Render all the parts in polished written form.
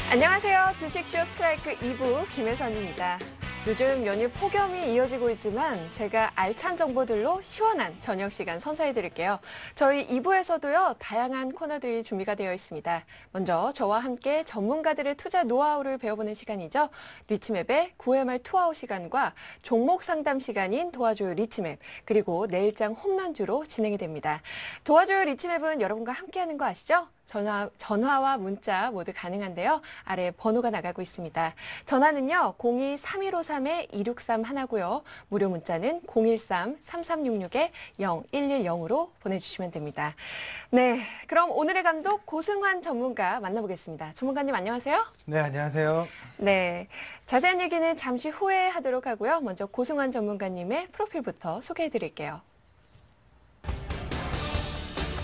안녕하세요. 주식쇼 스트라이크 2부 김혜선입니다. 요즘 연일 폭염이 이어지고 있지만 제가 알찬 정보들로 시원한 저녁 시간 선사해드릴게요. 저희 2부에서도요. 다양한 코너들이 준비가 되어 있습니다. 먼저 저와 함께 전문가들의 투자 노하우를 배워보는 시간이죠. 리치맵의 9회말 투아웃 시간과 종목 상담 시간인 도와줘요 리치맵, 그리고 내일장 홈런주로 진행이 됩니다. 도와줘요 리치맵은 여러분과 함께하는 거 아시죠? 전화와 문자 모두 가능한데요. 아래 번호가 나가고 있습니다. 전화는요. 02-3153-2631고요. 무료 문자는 013-3366-0110으로 보내주시면 됩니다. 네, 그럼 오늘의 감독 고승환 전문가 만나보겠습니다. 전문가님 안녕하세요. 네, 안녕하세요. 네, 자세한 얘기는 잠시 후에 하도록 하고요. 먼저 고승환 전문가님의 프로필부터 소개해드릴게요.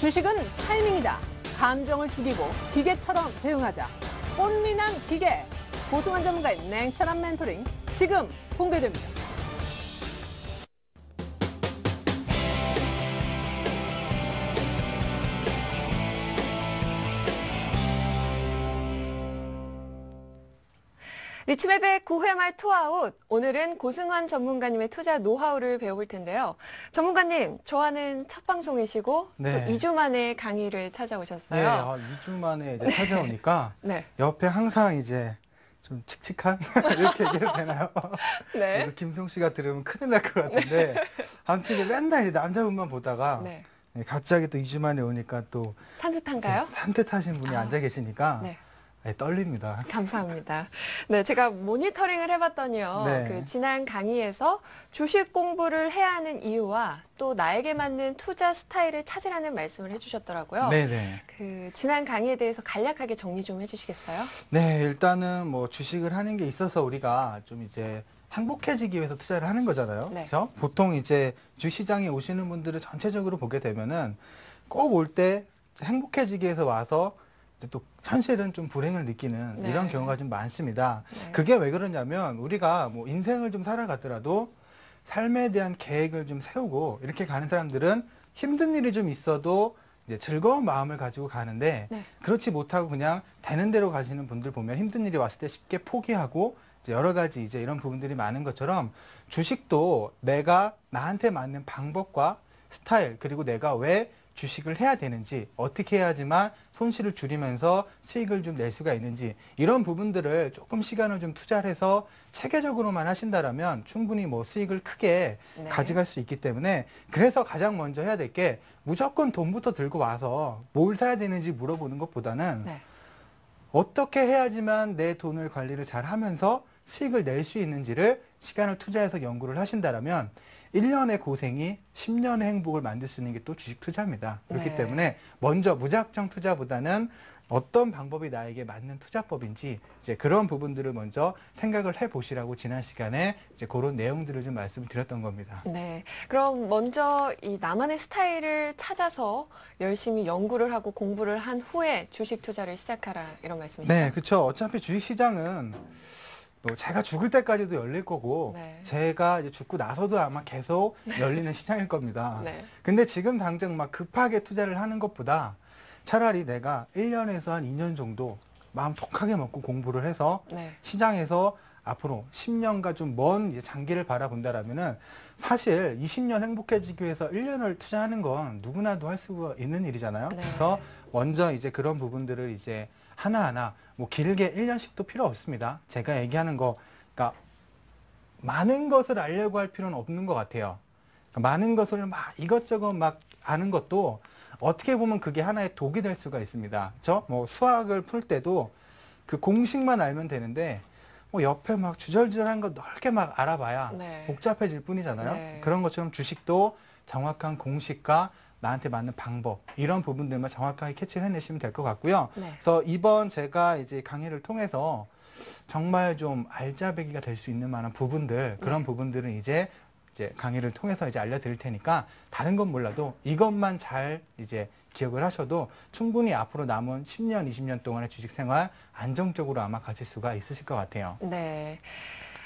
주식은 타이밍이다. 감정을 죽이고 기계처럼 대응하자. 꽃미남 기계. 고승환 전문가의 냉철한 멘토링 지금 공개됩니다. 리치맵의 9회 말 투아웃. 오늘은 고승환 전문가님의 투자 노하우를 배워볼 텐데요. 전문가님, 저와는 첫 방송이시고 네. 또 2주 만에 강의를 찾아오셨어요. 네, 2주 만에 이제 찾아오니까 네. 옆에 항상 이제 좀 칙칙한 이렇게 얘기해도 되나요? 네. 이거 김송 씨가 들으면 큰일 날 것 같은데 아무튼 이제 맨날 이제 남자분만 보다가 네. 갑자기 또 2주 만에 오니까 또 산뜻한가요? 산뜻하신 분이 앉아 계시니까 네. 떨립니다. 감사합니다. 네, 제가 모니터링을 해봤더니요. 네. 그 지난 강의에서 주식 공부를 해야 하는 이유와 또 나에게 맞는 투자 스타일을 찾으라는 말씀을 해주셨더라고요. 네네. 그 지난 강의에 대해서 간략하게 정리 좀 해주시겠어요? 네, 일단은 뭐 주식을 하는 게 있어서 우리가 좀 이제 행복해지기 위해서 투자를 하는 거잖아요. 네. 그렇죠? 보통 이제 주시장에 오시는 분들을 전체적으로 보게 되면은 꼭 올 때 행복해지기 위해서 와서 또 현실은 좀 불행을 느끼는 네. 이런 경우가 좀 많습니다. 네. 그게 왜 그러냐면 우리가 뭐 인생을 좀 살아가더라도 삶에 대한 계획을 좀 세우고 이렇게 가는 사람들은 힘든 일이 좀 있어도 이제 즐거운 마음을 가지고 가는데 네. 그렇지 못하고 그냥 되는 대로 가시는 분들 보면 힘든 일이 왔을 때 쉽게 포기하고 이제 여러 가지 이제 이런 부분들이 많은 것처럼 주식도 내가 나한테 맞는 방법과 스타일, 그리고 내가 왜 주식을 해야 되는지, 어떻게 해야지만 손실을 줄이면서 수익을 좀 낼 수가 있는지, 이런 부분들을 조금 시간을 좀 투자를 해서 체계적으로만 하신다라면 충분히 뭐 수익을 크게 네. 가져갈 수 있기 때문에, 그래서 가장 먼저 해야 될 게 무조건 돈부터 들고 와서 뭘 사야 되는지 물어보는 것보다는 네. 어떻게 해야지만 내 돈을 관리를 잘 하면서 수익을 낼 수 있는지를 시간을 투자해서 연구를 하신다라면 1년의 고생이 10년의 행복을 만들 수 있는 게 또 주식 투자입니다. 그렇기 네. 때문에 먼저 무작정 투자보다는 어떤 방법이 나에게 맞는 투자법인지 이제 그런 부분들을 먼저 생각을 해보시라고 지난 시간에 이제 그런 내용들을 좀 말씀을 드렸던 겁니다. 네. 그럼 먼저 이 나만의 스타일을 찾아서 열심히 연구를 하고 공부를 한 후에 주식 투자를 시작하라 이런 말씀이시죠? 네, 그렇죠. 어차피 주식 시장은 뭐 제가 죽을 때까지도 열릴 거고 네. 제가 이제 죽고 나서도 아마 계속 열리는 시장일 겁니다. 네. 근데 지금 당장 막 급하게 투자를 하는 것보다 차라리 내가 1년에서 한 2년 정도 마음 독하게 먹고 공부를 해서 네. 시장에서 앞으로 10년과 좀 먼 이제 장기를 바라본다라면은 사실 20년 행복해지기 위해서 1년을 투자하는 건 누구나도 할 수가 있는 일이잖아요. 네. 그래서 먼저 이제 그런 부분들을 이제 하나하나 뭐 길게 1년씩도 필요 없습니다. 제가 얘기하는 거, 그러니까 많은 것을 알려고 할 필요는 없는 것 같아요. 그러니까 많은 것을 막 이것저것 막 아는 것도 어떻게 보면 그게 하나의 독이 될 수가 있습니다. 그렇죠? 뭐 수학을 풀 때도 그 공식만 알면 되는데 뭐 옆에 막 주절주절한 거 넓게 막 알아봐야 네. 복잡해질 뿐이잖아요. 네. 그런 것처럼 주식도 정확한 공식과 나한테 맞는 방법, 이런 부분들만 정확하게 캐치를 해내시면 될 것 같고요. 네. 그래서 이번 제가 이제 강의를 통해서 정말 좀 알짜배기가 될 수 있는 만한 부분들, 그런 네. 부분들은 이제 강의를 통해서 이제 알려드릴 테니까 다른 건 몰라도 이것만 잘 이제 기억을 하셔도 충분히 앞으로 남은 10년, 20년 동안의 주식 생활 안정적으로 아마 가질 수가 있으실 것 같아요. 네.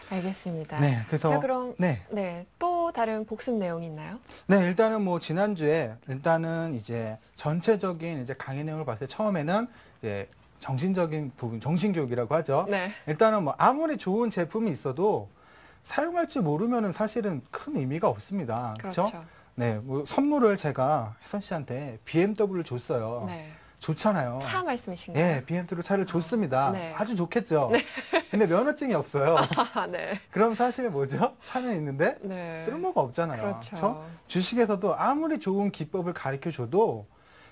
알겠습니다. 네, 그래서 자, 그럼 네. 또 다른 복습 내용이 있나요? 네, 일단은 뭐 지난주에 일단은 이제 전체적인 이제 강의 내용을 봤을 때 처음에는 이제 정신적인 부분, 정신교육이라고 하죠. 네. 일단은 뭐 아무리 좋은 제품이 있어도 사용할 줄 모르면은 사실은 큰 의미가 없습니다. 그렇죠? 그렇죠. 네, 뭐 선물을 제가 혜선 씨한테 BMW를 줬어요. 네. 좋잖아요. 차 말씀이신가요? 예, BMW 차를 줬습니다. 네. 아주 좋겠죠. 근데 면허증이 없어요. 아, 네. 그럼 사실 뭐죠? 차는 있는데 네. 쓸모가 없잖아요. 그렇죠. 주식에서도 아무리 좋은 기법을 가르쳐 줘도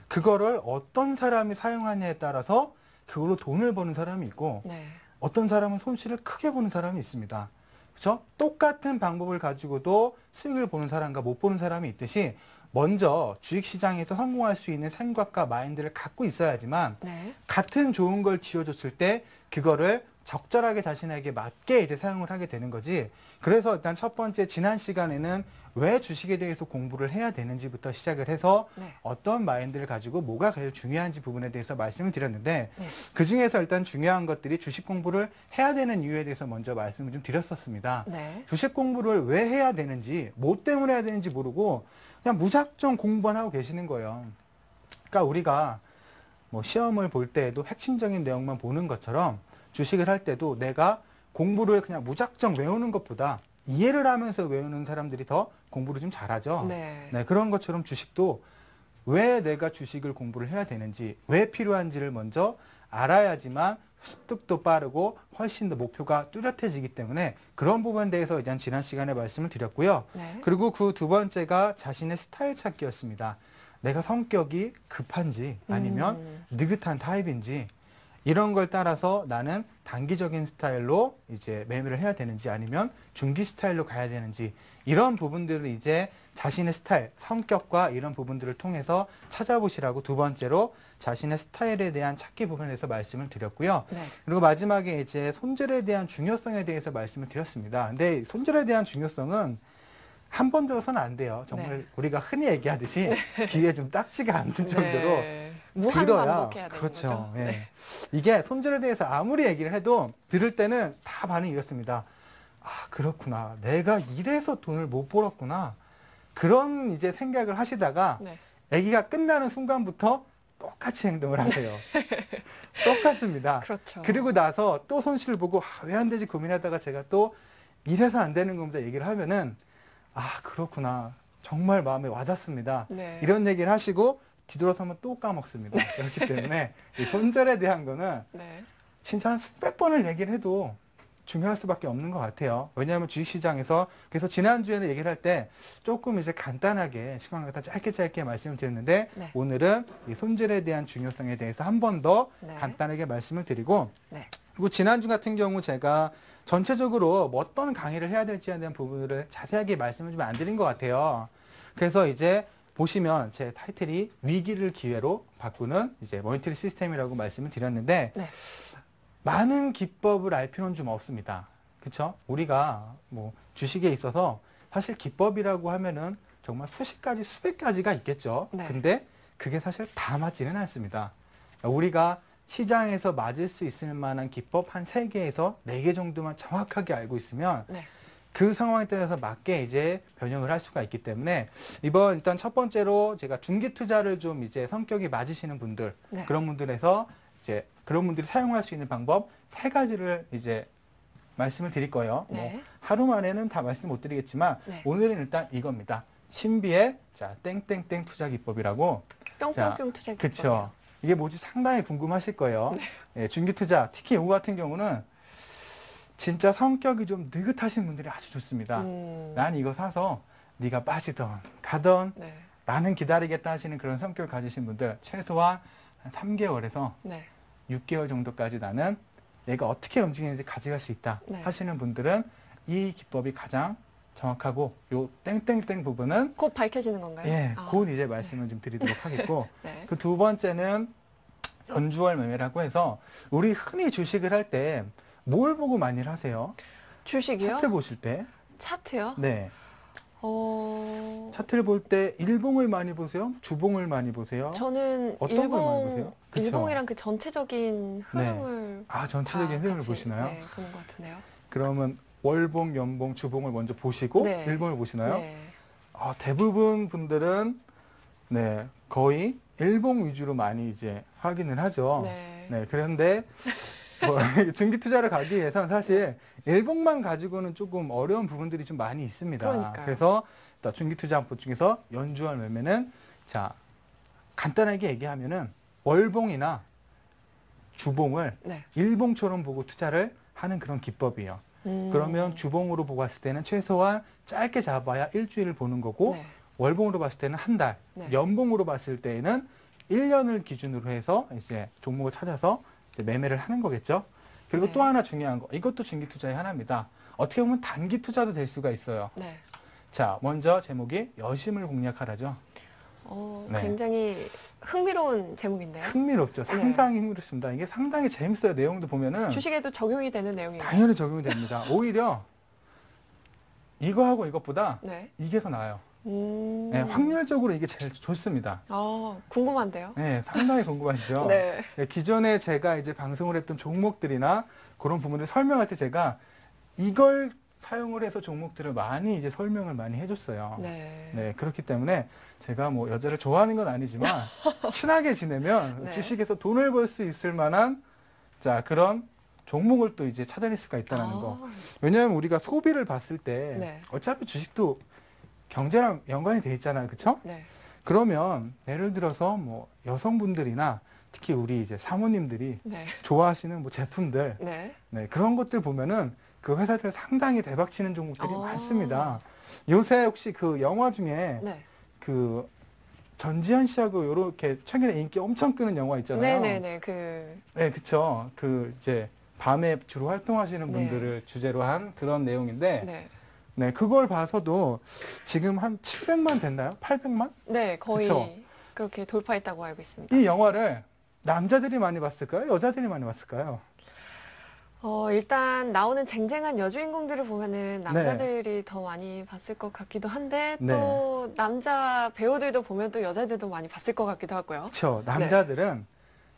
그거를 어떤 사람이 사용하냐에 따라서 그걸로 돈을 버는 사람이 있고 네. 어떤 사람은 손실을 크게 보는 사람이 있습니다. 그렇죠? 똑같은 방법을 가지고도 수익을 보는 사람과 못 보는 사람이 있듯이 먼저 주식시장에서 성공할 수 있는 생각과 마인드를 갖고 있어야지만 네. 같은 좋은 걸 지어줬을 때 그거를 적절하게 자신에게 맞게 이제 사용을 하게 되는 거지. 그래서 일단 첫 번째 지난 시간에는 왜 주식에 대해서 공부를 해야 되는지부터 시작을 해서 네. 어떤 마인드를 가지고 뭐가 제일 중요한지 부분에 대해서 말씀을 드렸는데 네. 그 중에서 일단 중요한 것들이 주식 공부를 해야 되는 이유에 대해서 먼저 말씀을 좀 드렸었습니다. 네. 주식 공부를 왜 해야 되는지, 뭐 때문에 해야 되는지 모르고 그냥 무작정 공부만 하고 계시는 거예요. 그러니까 우리가 뭐 시험을 볼 때에도 핵심적인 내용만 보는 것처럼 주식을 할 때도 내가 공부를 그냥 무작정 외우는 것보다 이해를 하면서 외우는 사람들이 더 공부를 좀 잘하죠. 네. 네, 그런 것처럼 주식도 왜 내가 주식을 공부를 해야 되는지, 왜 필요한지를 먼저 알아야지만 습득도 빠르고 훨씬 더 목표가 뚜렷해지기 때문에 그런 부분에 대해서 일단 지난 시간에 말씀을 드렸고요. 네. 그리고 그 두 번째가 자신의 스타일 찾기였습니다. 내가 성격이 급한지 아니면 느긋한 타입인지 이런 걸 따라서 나는 단기적인 스타일로 이제 매매를 해야 되는지 아니면 중기 스타일로 가야 되는지 이런 부분들을 이제 자신의 스타일, 성격과 이런 부분들을 통해서 찾아보시라고 두 번째로 자신의 스타일에 대한 찾기 부분에 대해서 말씀을 드렸고요. 네. 그리고 마지막에 이제 손절에 대한 중요성에 대해서 말씀을 드렸습니다. 근데 손절에 대한 중요성은 한 번 들어서는 안 돼요. 정말 네. 우리가 흔히 얘기하듯이 귀에 좀 딱지가 않는 정도로 네. 무한 들어야 반복해야 되는 그렇죠. 거죠. 예. 네. 이게 손절에 대해서 아무리 얘기를 해도 들을 때는 다 반응이 이렇습니다. 아, 그렇구나. 내가 이래서 돈을 못 벌었구나. 그런 이제 생각을 하시다가 네. 얘기가 끝나는 순간부터 똑같이 행동을 하세요. 똑같습니다. 그렇죠. 그리고 나서 또 손실을 보고 왜 안 되지 고민하다가 제가 또 이래서 안 되는 겁니다 얘기를 하면은 아, 그렇구나. 정말 마음에 와닿습니다. 네. 이런 얘기를 하시고 뒤돌아서면 또 까먹습니다. 그렇기 때문에 이 손절에 대한 거는 네. 진짜 한 수백 번을 얘기를 해도 중요할 수밖에 없는 것 같아요. 왜냐하면 주식시장에서 그래서 지난주에는 얘기를 할 때 조금 이제 간단하게 시간 갖다 짧게 말씀을 드렸는데 네. 오늘은 이 손절에 대한 중요성에 대해서 한 번 더 네. 간단하게 말씀을 드리고 네. 그리고 지난주 같은 경우 제가 전체적으로 뭐 어떤 강의를 해야 될지에 대한 부분을 자세하게 말씀을 좀 안 드린 것 같아요. 그래서 이제 보시면 제 타이틀이 위기를 기회로 바꾸는 이제 머니터리 시스템이라고 말씀을 드렸는데 네. 많은 기법을 알 필요는 좀 없습니다. 그렇죠? 우리가 뭐 주식에 있어서 사실 기법이라고 하면은 정말 수십 가지, 수백 가지가 있겠죠. 네. 근데 그게 사실 다 맞지는 않습니다. 우리가 시장에서 맞을 수 있을 만한 기법 한 3개에서 4개 정도만 정확하게 알고 있으면 네. 그 상황에 따라서 맞게 이제 변형을 할 수가 있기 때문에 이번 일단 첫 번째로 제가 중기 투자를 좀 이제 성격이 맞으시는 분들 네. 그런 분들에서 이제 그런 분들이 사용할 수 있는 방법 3가지를 이제 말씀을 드릴 거예요. 네. 뭐 하루 만에는 다 말씀 못 드리겠지만 네. 오늘은 일단 이겁니다. 신비의 자 땡땡땡 투자 기법이라고. 뿅뿅뿅 투자 기법. 그렇죠. 이게 뭐지 상당히 궁금하실 거예요. 예, 중기 투자 특히 이거 같은 경우는 진짜 성격이 좀 느긋하신 분들이 아주 좋습니다. 난 이거 사서 네가 빠지던 가던 네. 나는 기다리겠다 하시는 그런 성격을 가지신 분들 최소한 한 3개월에서 네. 6개월 정도까지 나는 얘가 어떻게 움직이는지 가져갈 수 있다 네. 하시는 분들은 이 기법이 가장 정확하고 요 땡땡땡 부분은 곧 밝혀지는 건가요? 예, 아. 곧 이제 말씀을 좀 드리도록 하겠고 네. 그 두 번째는 연주월 매매라고 해서 우리 흔히 주식을 할 때 뭘 보고 많이 하세요? 주식이요? 차트 보실 때. 차트요? 네. 차트를 볼 때 일봉을 많이 보세요? 주봉을 많이 보세요? 저는 어떤 걸 많이 보세요? 그쵸? 일봉이랑 그 전체적인 네. 흐름을 아, 전체적인 흐름을 같이, 보시나요? 네, 보는 것 같은데요. 그러면 월봉, 연봉, 주봉을 먼저 보시고 네. 일봉을 보시나요? 네. 아, 대부분 분들은 네, 거의 일봉 위주로 많이 이제 확인을 하죠. 네. 네, 그런데 뭐 중기 투자를 가기 위해서는 사실 일봉만 가지고는 조금 어려운 부분들이 좀 많이 있습니다. 그러니까요. 그래서 중기 투자법 중에서 연주월 매매는 자 간단하게 얘기하면은 월봉이나 주봉을 네. 일봉처럼 보고 투자를 하는 그런 기법이에요. 그러면 주봉으로 보고 봤을 때는 최소한 짧게 잡아야 일주일을 보는 거고 네. 월봉으로 봤을 때는 한 달, 네. 연봉으로 봤을 때는 1년을 기준으로 해서 이제 종목을 찾아서 이제 매매를 하는 거겠죠. 그리고 네. 또 하나 중요한 거, 이것도 중기 투자의 하나입니다. 어떻게 보면 단기 투자도 될 수가 있어요. 네. 자, 먼저 제목이 여심을 공략하라죠. 네. 굉장히 흥미로운 제목인데요. 흥미롭죠. 상당히 흥미롭습니다. 이게 상당히 재밌어요. 내용도 보면은 주식에도 적용이 되는 내용이에요. 당연히 적용이 됩니다. 오히려 이거하고 이것보다 네. 이게 더 나아요. 네, 확률적으로 이게 제일 좋습니다. 궁금한데요. 네, 상당히 궁금하시죠? 네. 네, 기존에 제가 이제 방송을 했던 종목들이나 그런 부분을 설명할 때 제가 이걸 사용을 해서 종목들을 많이 이제 설명을 많이 해줬어요. 네. 네, 그렇기 때문에 제가 뭐 여자를 좋아하는 건 아니지만 친하게 지내면 네. 주식에서 돈을 벌 수 있을 만한 자 그런 종목을 또 이제 찾아낼 수가 있다는 거. 왜냐하면 우리가 소비를 봤을 때 네. 어차피 주식도 경제랑 연관이 돼 있잖아요, 그렇죠? 네. 그러면 예를 들어서 뭐 여성분들이나 특히 우리 이제 사모님들이 네. 좋아하시는 뭐 제품들, 네. 네, 그런 것들 보면은 그 회사들 상당히 대박치는 종목들이 아. 많습니다. 요새 혹시 그 영화 중에 네. 그 전지현 씨하고 이렇게 최근에 인기 엄청 끄는 영화 있잖아요. 네네네. 네, 그쵸. 그 이제 밤에 주로 활동하시는 네. 분들을 주제로 한 그런 내용인데, 네. 네, 그걸 봐서도 지금 한 700만 됐나요? 800만? 네, 거의 그쵸. 그렇게 돌파했다고 알고 있습니다. 이 영화를 남자들이 많이 봤을까요? 여자들이 많이 봤을까요? 일단 나오는 쟁쟁한 여주인공들을 보면은 남자들이 더 많이 봤을 것 같기도 한데 네. 또 남자 배우들도 보면 또 여자들도 많이 봤을 것 같기도 하고요. 그렇죠. 남자들은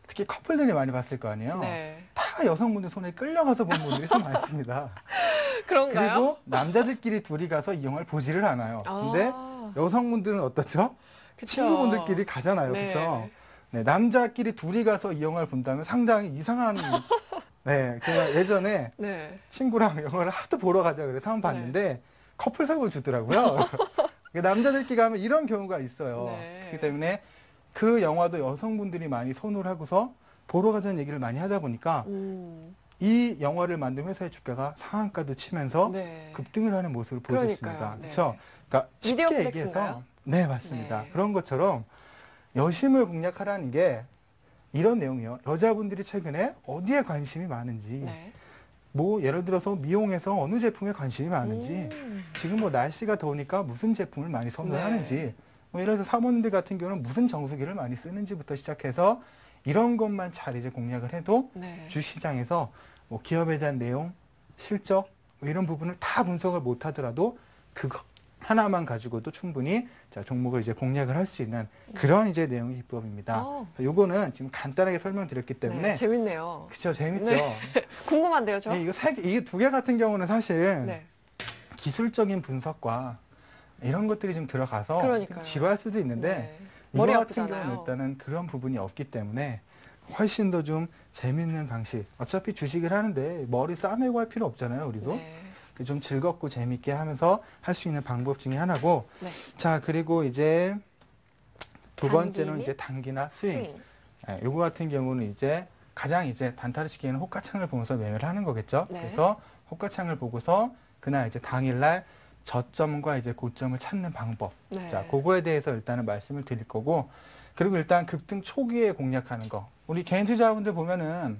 특히 커플들이 많이 봤을 거 아니에요. 네. 다 여성분들 손에 끌려가서 본 분들이 좀 많습니다. 그런가요? 그리고 남자들끼리 둘이 가서 이 영화를 보지를 않아요. 근데 여성분들은 어떻죠? 그쵸. 친구분들끼리 가잖아요. 네. 그렇죠? 네, 남자끼리 둘이 가서 이 영화를 본다면 상당히 이상한 네, 제가 예전에 네. 친구랑 영화를 하도 보러 가자 그래서 한번 봤는데 커플석을 주더라고요. 남자들끼리 가면 이런 경우가 있어요. 네. 그렇기 때문에 그 영화도 여성분들이 많이 선호를 하고서 보러 가자는 얘기를 많이 하다 보니까 이 영화를 만든 회사의 주가가 상한가도 치면서 네. 급등을 하는 모습을 보여줬습니다. 그러니까요. 그렇죠? 네. 그러니까 쉽게 미디어 얘기해서 플렉스인가요? 네, 맞습니다. 네. 그런 것처럼 여심을 공략하라는 게 이런 내용이에요. 여자분들이 최근에 어디에 관심이 많은지, 네. 뭐 예를 들어서 미용에서 어느 제품에 관심이 많은지, 지금 뭐 날씨가 더우니까 무슨 제품을 많이 선호하는지, 네. 뭐 예를 들어서 사모님들 같은 경우는 무슨 정수기를 많이 쓰는지부터 시작해서 이런 것만 잘 이제 공략을 해도 네. 주시장에서 뭐 기업에 대한 내용, 실적 뭐 이런 부분을 다 분석을 못 하더라도 그거 하나만 가지고도 충분히 자, 종목을 이제 공략을 할 수 있는 그런 이제 내용의 기법입니다. 요거는 지금 간단하게 설명드렸기 때문에 네, 재밌네요. 그쵸, 재밌죠. 네. 궁금한데요, 저? 네, 이게 두 개 같은 경우는 사실 네. 기술적인 분석과 이런 것들이 좀 들어가서 그러니까요. 좀 지루할 수도 있는데 네. 이거 머리 같은 아프잖아요. 경우는 일단은 그런 부분이 없기 때문에 훨씬 더 좀 재밌는 방식. 어차피 주식을 하는데 머리 싸매고 할 필요 없잖아요, 우리도. 네. 좀 즐겁고 재밌게 하면서 할 수 있는 방법 중에 하나고. 네. 자, 그리고 이제 두 번째는 단기 이제 단기나 스윙. 스윙. 예, 요거 같은 경우는 이제 가장 이제 단타를 치기에는 호가창을 보면서 매매를 하는 거겠죠. 네. 그래서 호가창을 보고서 그날 이제 당일날 저점과 이제 고점을 찾는 방법. 네. 자, 그거에 대해서 일단은 말씀을 드릴 거고. 그리고 일단 급등 초기에 공략하는 거. 우리 개인 투자자분들 보면은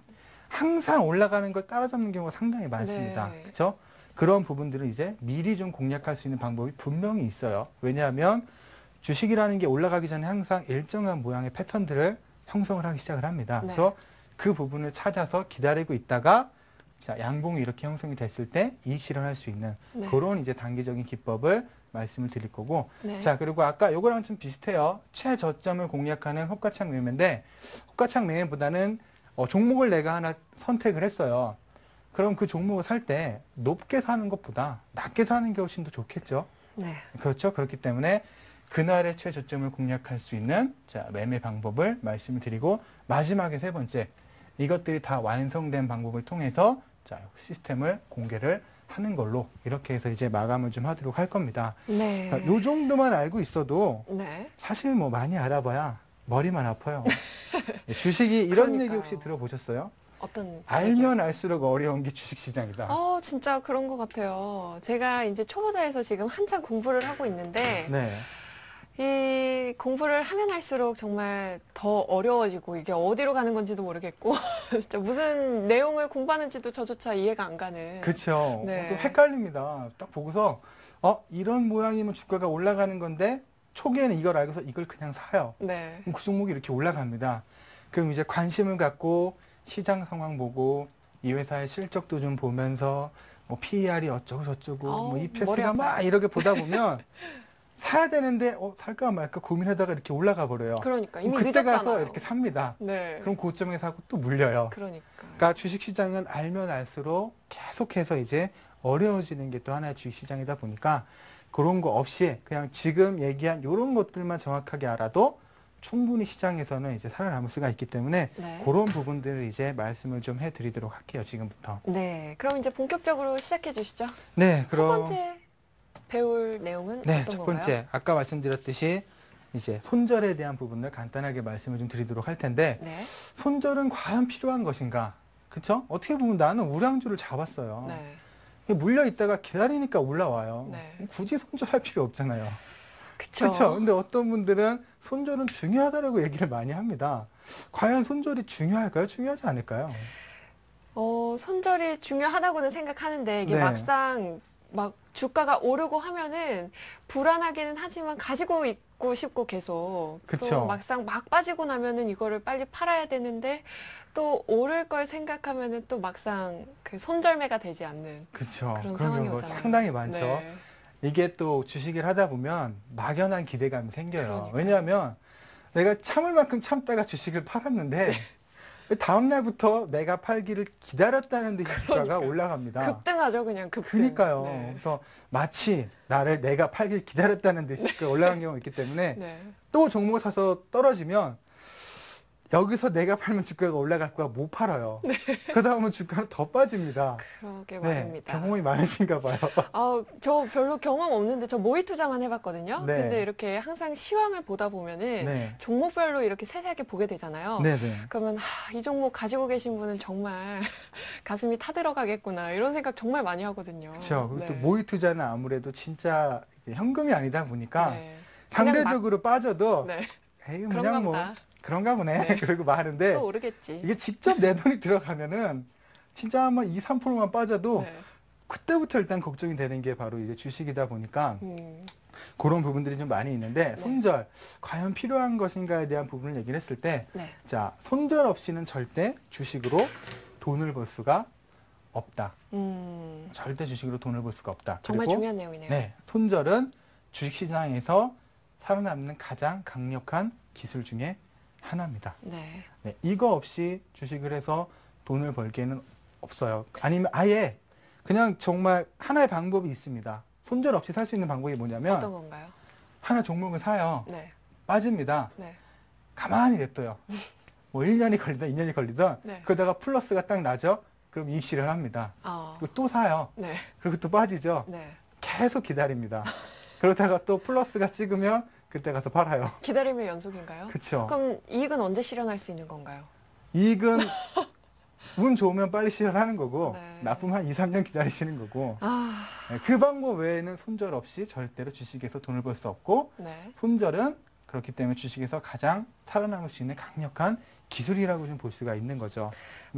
항상 올라가는 걸 따라잡는 경우가 상당히 많습니다. 네. 그렇죠? 그런 부분들을 이제 미리 좀 공략할 수 있는 방법이 분명히 있어요. 왜냐하면 주식이라는 게 올라가기 전에 항상 일정한 모양의 패턴들을 형성을 하기 시작을 합니다. 네. 그래서 그 부분을 찾아서 기다리고 있다가 자, 양봉이 이렇게 형성이 됐을 때 이익 실현할 수 있는 네. 그런 이제 단기적인 기법을 말씀을 드릴 거고. 네. 자, 그리고 아까 요거랑 좀 비슷해요. 최저점을 공략하는 호가창 매매인데 호가창 매매보다는 종목을 내가 하나 선택을 했어요. 그럼 그 종목을 살 때 높게 사는 것보다 낮게 사는 게 훨씬 더 좋겠죠. 네. 그렇죠. 그렇기 때문에 그날의 최저점을 공략할 수 있는 자, 매매 방법을 말씀을 드리고 마지막에 세 번째 이것들이 다 완성된 방법을 통해서 자, 시스템을 공개를 하는 걸로 이렇게 해서 이제 마감을 좀 하도록 할 겁니다. 네. 자, 요 정도만 알고 있어도 네. 사실 뭐 많이 알아봐야 머리만 아파요. 주식이 이런 얘기 그러니까요. 혹시 들어보셨어요? 어떤 얘기요? 알면 알수록 어려운 게 주식시장이다. 진짜 그런 것 같아요. 제가 이제 초보자에서 지금 한창 공부를 하고 있는데 네. 이 공부를 하면 할수록 정말 더 어려워지고 이게 어디로 가는 건지도 모르겠고 진짜 무슨 내용을 공부하는지도 저조차 이해가 안 가는. 그렇죠. 네. 또 헷갈립니다. 딱 보고서 이런 모양이면 주가가 올라가는 건데 초기에는 이걸 알고서 이걸 그냥 사요. 네. 그럼 그 종목이 이렇게 올라갑니다. 그럼 이제 관심을 갖고 시장 상황 보고 이 회사의 실적도 좀 보면서 뭐 PER이 어쩌고 저쩌고 뭐 머리 EPS가 아파. 막 이렇게 보다 보면 사야 되는데 살까 말까 고민하다가 이렇게 올라가 버려요. 그러니까 이미 그럼 그때 늦었잖아요. 가서 이렇게 삽니다. 네. 그럼 고점에 사고 또 물려요. 그러니까. 그러니까 주식시장은 알면 알수록 계속해서 이제 어려워지는 게 또 하나의 주식시장이다 보니까 그런 거 없이 그냥 지금 얘기한 이런 것들만 정확하게 알아도 충분히 시장에서는 이제 살아남을 수가 있기 때문에 네. 그런 부분들을 이제 말씀을 좀 해드리도록 할게요. 지금부터. 네. 그럼 이제 본격적으로 시작해 주시죠. 네, 첫 그럼 번째 배울 내용은 네, 어떤 첫 건가요? 번째 아까 말씀드렸듯이 이제 손절에 대한 부분을 간단하게 말씀을 좀 드리도록 할 텐데 네. 손절은 과연 필요한 것인가? 그렇죠? 어떻게 보면 나는 우량주를 잡았어요. 네. 물려 있다가 기다리니까 올라와요. 네. 굳이 손절할 필요 없잖아요. 그쵸. 그렇죠. 근데 어떤 분들은 손절은 중요하다라고 얘기를 많이 합니다. 과연 손절이 중요할까요? 중요하지 않을까요? 손절이 중요하다고는 생각하는데 이게 네. 막상 막 주가가 오르고 하면은 불안하기는 하지만 가지고 있고 싶고 계속 그쵸. 또 막상 막 빠지고 나면은 이거를 빨리 팔아야 되는데 또 오를 걸 생각하면은 또 막상 그 손절매가 되지 않는 그렇죠. 그런 그런 상황이 경우가 오잖아요. 상당히 많죠. 네. 이게 또 주식을 하다 보면 막연한 기대감이 생겨요. 그러니까요. 왜냐하면 내가 참을 만큼 참다가 주식을 팔았는데 다음 날부터 내가 팔기를 기다렸다는 듯이 주가가 올라갑니다. 급등하죠, 그냥 급등. 그러니까요. 네. 그래서 마치 내가 팔길 기다렸다는 듯이 주가가 올라간 경우가 있기 때문에 네. 또 종목을 사서 떨어지면 여기서 내가 팔면 주가가 올라갈 거야 못 팔아요. 그러다 보면 주가는 더 빠집니다. 그러게 네, 말입니다. 경험이 많으신가 봐요. 저 별로 경험 없는데 저 모의 투자만 해봤거든요. 네. 근데 이렇게 항상 시황을 보다 보면은 네, 종목별로 이렇게 세세하게 보게 되잖아요. 네, 네. 그러면 이 종목 가지고 계신 분은 정말 가슴이 타들어가겠구나 이런 생각 정말 많이 하거든요. 그렇죠. 그리고 또 네. 모의 투자는 아무래도 진짜 이게 현금이 아니다 보니까 네. 그냥 상대적으로 빠져도 네. 에이 그런가 그냥 뭐 보다. 그런가 보네. 네. 그러고 마는데 또 오르겠지. 이게 직접 내 돈이 들어가면은 진짜 한번 2, 3%만 빠져도 네. 그때부터 일단 걱정이 되는 게 바로 이제 주식이다 보니까 그런 부분들이 좀 많이 있는데 네. 손절 과연 필요한 것인가에 대한 부분을 얘기를 했을 때 네. 자, 손절 없이는 절대 주식으로 돈을 벌 수가 없다. 절대 주식으로 돈을 벌 수가 없다. 정말 그리고 중요한 내용이네요. 네, 손절은 주식시장에서 살아남는 가장 강력한 기술 중에 하나입니다. 네. 네, 이거 없이 주식을 해서 돈을 벌기에는 없어요. 아니면 아예 그냥 정말 하나의 방법이 있습니다. 손절 없이 살 수 있는 방법이 뭐냐면 어떤 건가요? 하나 종목을 사요. 네. 빠집니다. 네. 가만히 냅둬요. 뭐 1년이 걸리든 2년이 걸리든 네. 그러다가 플러스가 딱 나죠. 그럼 이익 실현합니다. 그리고 또 사요. 네. 그리고 또 빠지죠. 네. 계속 기다립니다. 그러다가 또 플러스가 찍으면 그때 가서 팔아요. 기다림의 연속인가요? 그렇죠. 그럼 이익은 언제 실현할 수 있는 건가요? 이익은 운 좋으면 빨리 실현하는 거고 네. 나쁘면 한 2, 3년 기다리시는 거고 아, 네, 그 방법 외에는 손절 없이 절대로 주식에서 돈을 벌 수 없고 네. 손절은 그렇기 때문에 주식에서 가장 살아남을 수 있는 강력한 기술이라고 좀 볼 수가 있는 거죠.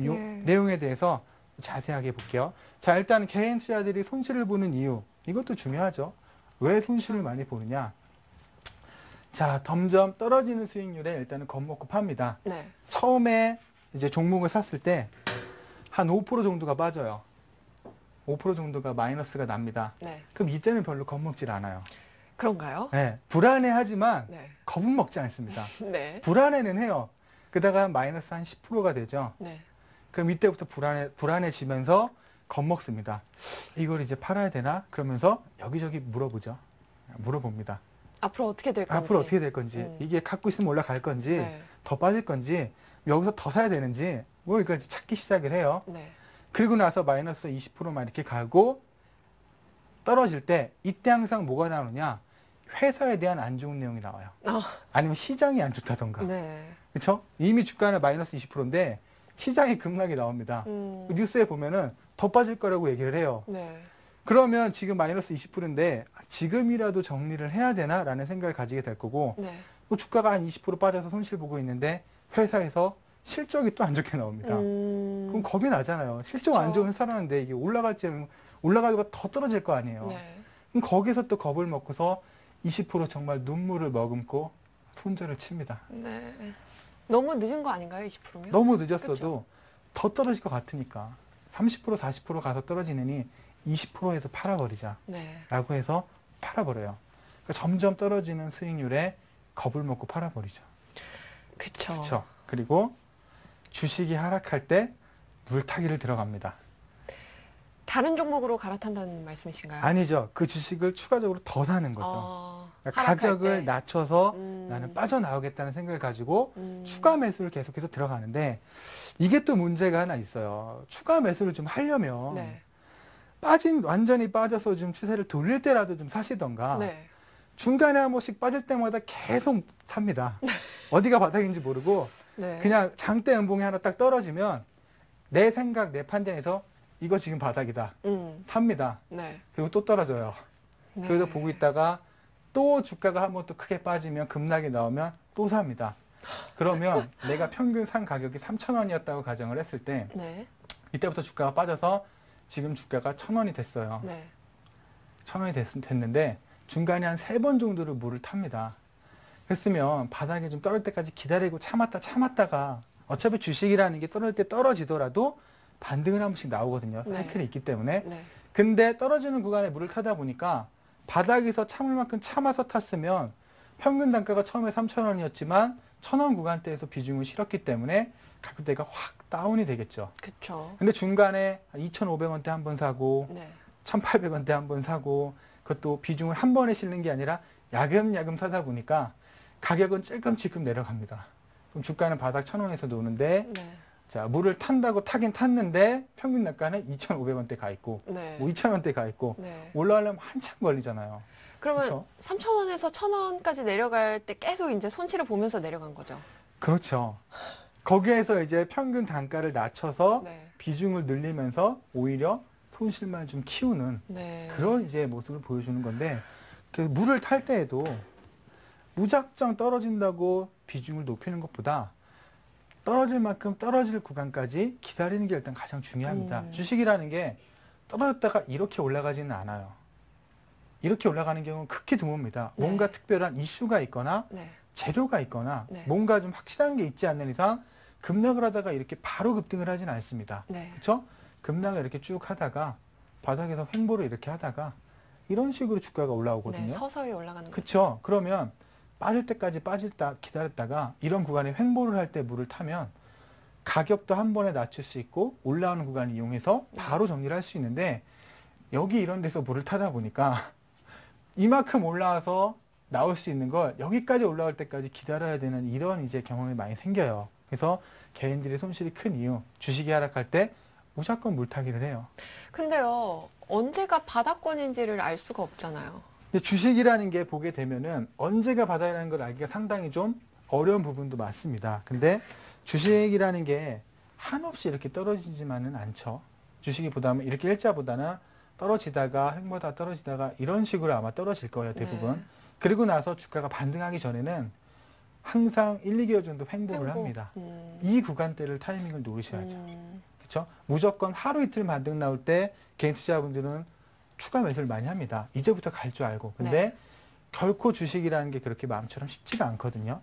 요 네. 내용에 대해서 자세하게 볼게요. 자, 일단 개인 투자들이 손실을 보는 이유 이것도 중요하죠. 왜 손실을 많이 보느냐? 자, 점점 떨어지는 수익률에 일단은 겁먹고 팝니다. 네. 처음에 이제 종목을 샀을 때 한 5% 정도가 빠져요. 5% 정도가 마이너스가 납니다. 네. 그럼 이때는 별로 겁먹질 않아요. 그런가요? 네, 불안해하지만 네. 겁은 먹지 않습니다. 네. 불안해는 해요. 그러다가 마이너스 한 10%가 되죠. 네. 그럼 이때부터 불안해지면서 겁먹습니다. 이걸 이제 팔아야 되나? 그러면서 여기저기 물어보죠. 물어봅니다. 앞으로 어떻게 될 건지. 앞으로 어떻게 될 건지, 이게 갖고 있으면 올라갈 건지, 네. 더 빠질 건지, 여기서 더 사야 되는지, 뭐 이걸 이제 찾기 시작을 해요. 네. 그리고 나서 마이너스 20%만 이렇게 가고 떨어질 때 이때 항상 뭐가 나오느냐? 회사에 대한 안 좋은 내용이 나와요. 아니면 시장이 안 좋다던가. 네. 그렇죠? 이미 주가는 마이너스 20%인데 시장이 급락이 나옵니다. 뉴스에 보면은 더 빠질 거라고 얘기를 해요. 네. 그러면 지금 마이너스 20%인데 지금이라도 정리를 해야 되나라는 생각을 가지게 될 거고, 네. 또 주가가 한 20% 빠져서 손실 보고 있는데 회사에서 실적이 또 안 좋게 나옵니다. 그럼 겁이 나잖아요. 실적 안 그쵸. 좋은 회사라는데 이게 올라가기보다 더 떨어질 거 아니에요. 네. 그럼 거기서 또 겁을 먹고서 20% 정말 눈물을 머금고 손절을 칩니다. 네. 너무 늦은 거 아닌가요? 20%면? 너무 늦었어도 그쵸. 더 떨어질 것 같으니까 30% 40% 가서 떨어지느니 20%에서 팔아버리자 네. 라고 해서 팔아버려요. 그러니까 점점 떨어지는 수익률에 겁을 먹고 팔아버리죠. 그쵸. 그렇죠. 그리고 주식이 하락할 때 물타기를 들어갑니다. 다른 종목으로 갈아탄다는 말씀이신가요? 아니죠. 그 주식을 추가적으로 더 사는 거죠. 그러니까 하락할 가격을 때. 낮춰서 음. 나는 빠져나오겠다는 생각을 가지고 추가 매수를 계속해서 들어가는데, 이게 또 문제가 하나 있어요. 추가 매수를 좀 하려면 네. 완전히 빠져서 좀 추세를 돌릴 때라도 좀 사시던가, 네. 중간에 한 번씩 빠질 때마다 계속 삽니다. 어디가 바닥인지 모르고 네. 그냥 장대 연봉이 하나 딱 떨어지면 내 생각, 내 판단에서 이거 지금 바닥이다. 삽니다. 네. 그리고 또 떨어져요. 네. 그래서 보고 있다가 또 주가가 한번 또 크게 빠지면 급락이 나오면 또 삽니다. 그러면 내가 평균 산 가격이 3,000원이었다고 가정을 했을 때 네. 이때부터 주가가 빠져서 지금 주가가 1,000원이 됐어요. 네. 1,000원이 됐는데 중간에 한 3번 정도를 물을 탑니다. 그랬으면 바닥에 좀 떨어질 때까지 기다리고 참았다가 어차피 주식이라는 게 떨어질 때 떨어지더라도 반등을 한 번씩 나오거든요. 네. 사이클이 있기 때문에. 네. 근데 떨어지는 구간에 물을 타다 보니까 바닥에서 참을 만큼 참아서 탔으면 평균 단가가 처음에 3,000원이었지만 1,000원 구간대에서 비중을 실었기 때문에 가격대가 확 다운이 되겠죠. 그쵸. 근데 중간에 2,500원대 한 번 사고 네. 1,800원대 한 번 사고, 그것도 비중을 한 번에 실는 게 아니라 야금야금 사다 보니까 가격은 찔끔찔끔 내려갑니다. 그럼 주가는 바닥 1,000원에서 노는데, 네. 자, 물을 탄다고 타긴 탔는데 평균 단가는 2,500원대 가 있고 네. 뭐 2,000원대 가 있고 네. 올라가려면 한참 걸리잖아요. 그러면 그렇죠? 3,000원에서 1,000원까지 내려갈 때 계속 이제 손실을 보면서 내려간 거죠. 그렇죠. 거기에서 이제 평균 단가를 낮춰서 네. 비중을 늘리면서 오히려 손실만 좀 키우는 네. 그런 이제 모습을 보여주는 건데, 그 물을 탈 때에도 무작정 떨어진다고 비중을 높이는 것보다 떨어질 만큼 떨어질 구간까지 기다리는 게 일단 가장 중요합니다. 주식이라는 게 떨어졌다가 이렇게 올라가지는 않아요. 이렇게 올라가는 경우는 극히 드뭅니다. 네. 뭔가 특별한 이슈가 있거나 네. 재료가 있거나 네. 뭔가 좀 확실한 게 있지 않는 이상 급락을 하다가 이렇게 바로 급등을 하진 않습니다. 네. 그렇죠? 급락을 이렇게 쭉 하다가 바닥에서 횡보를 이렇게 하다가 이런 식으로 주가가 올라오거든요. 네. 서서히 올라가는 거죠. 그렇죠? 그러면 빠질 때까지 기다렸다가 이런 구간에 횡보를 할 때 물을 타면 가격도 한 번에 낮출 수 있고 올라오는 구간을 이용해서 바로 정리를 할 수 있는데, 여기 이런 데서 물을 타다 보니까 이만큼 올라와서 나올 수 있는 걸 여기까지 올라올 때까지 기다려야 되는 이런 이제 경험이 많이 생겨요. 그래서 개인들의 손실이 큰 이유, 주식이 하락할 때 무조건 물타기를 해요. 근데요, 언제가 바닥권인지를 알 수가 없잖아요. 근데 주식이라는 게 보게 되면은 언제가 바닥이라는 걸 알기가 상당히 좀 어려운 부분도 많습니다. 근데 주식이라는 게 한없이 이렇게 떨어지지만은 않죠. 주식이 보다는 이렇게 일자보다는 떨어지다가 횡보다 떨어지다가 이런 식으로 아마 떨어질 거예요, 대부분. 네. 그리고 나서 주가가 반등하기 전에는 항상 1, 2개월 정도 횡보를 횡보. 합니다. 이 구간대를 타이밍을 노리셔야죠. 음. 그렇죠? 무조건 하루 이틀 반등 나올 때 개인 투자자분들은 추가 매수를 많이 합니다. 이제부터 갈 줄 알고. 근데 네. 결코 주식이라는 게 그렇게 마음처럼 쉽지가 않거든요.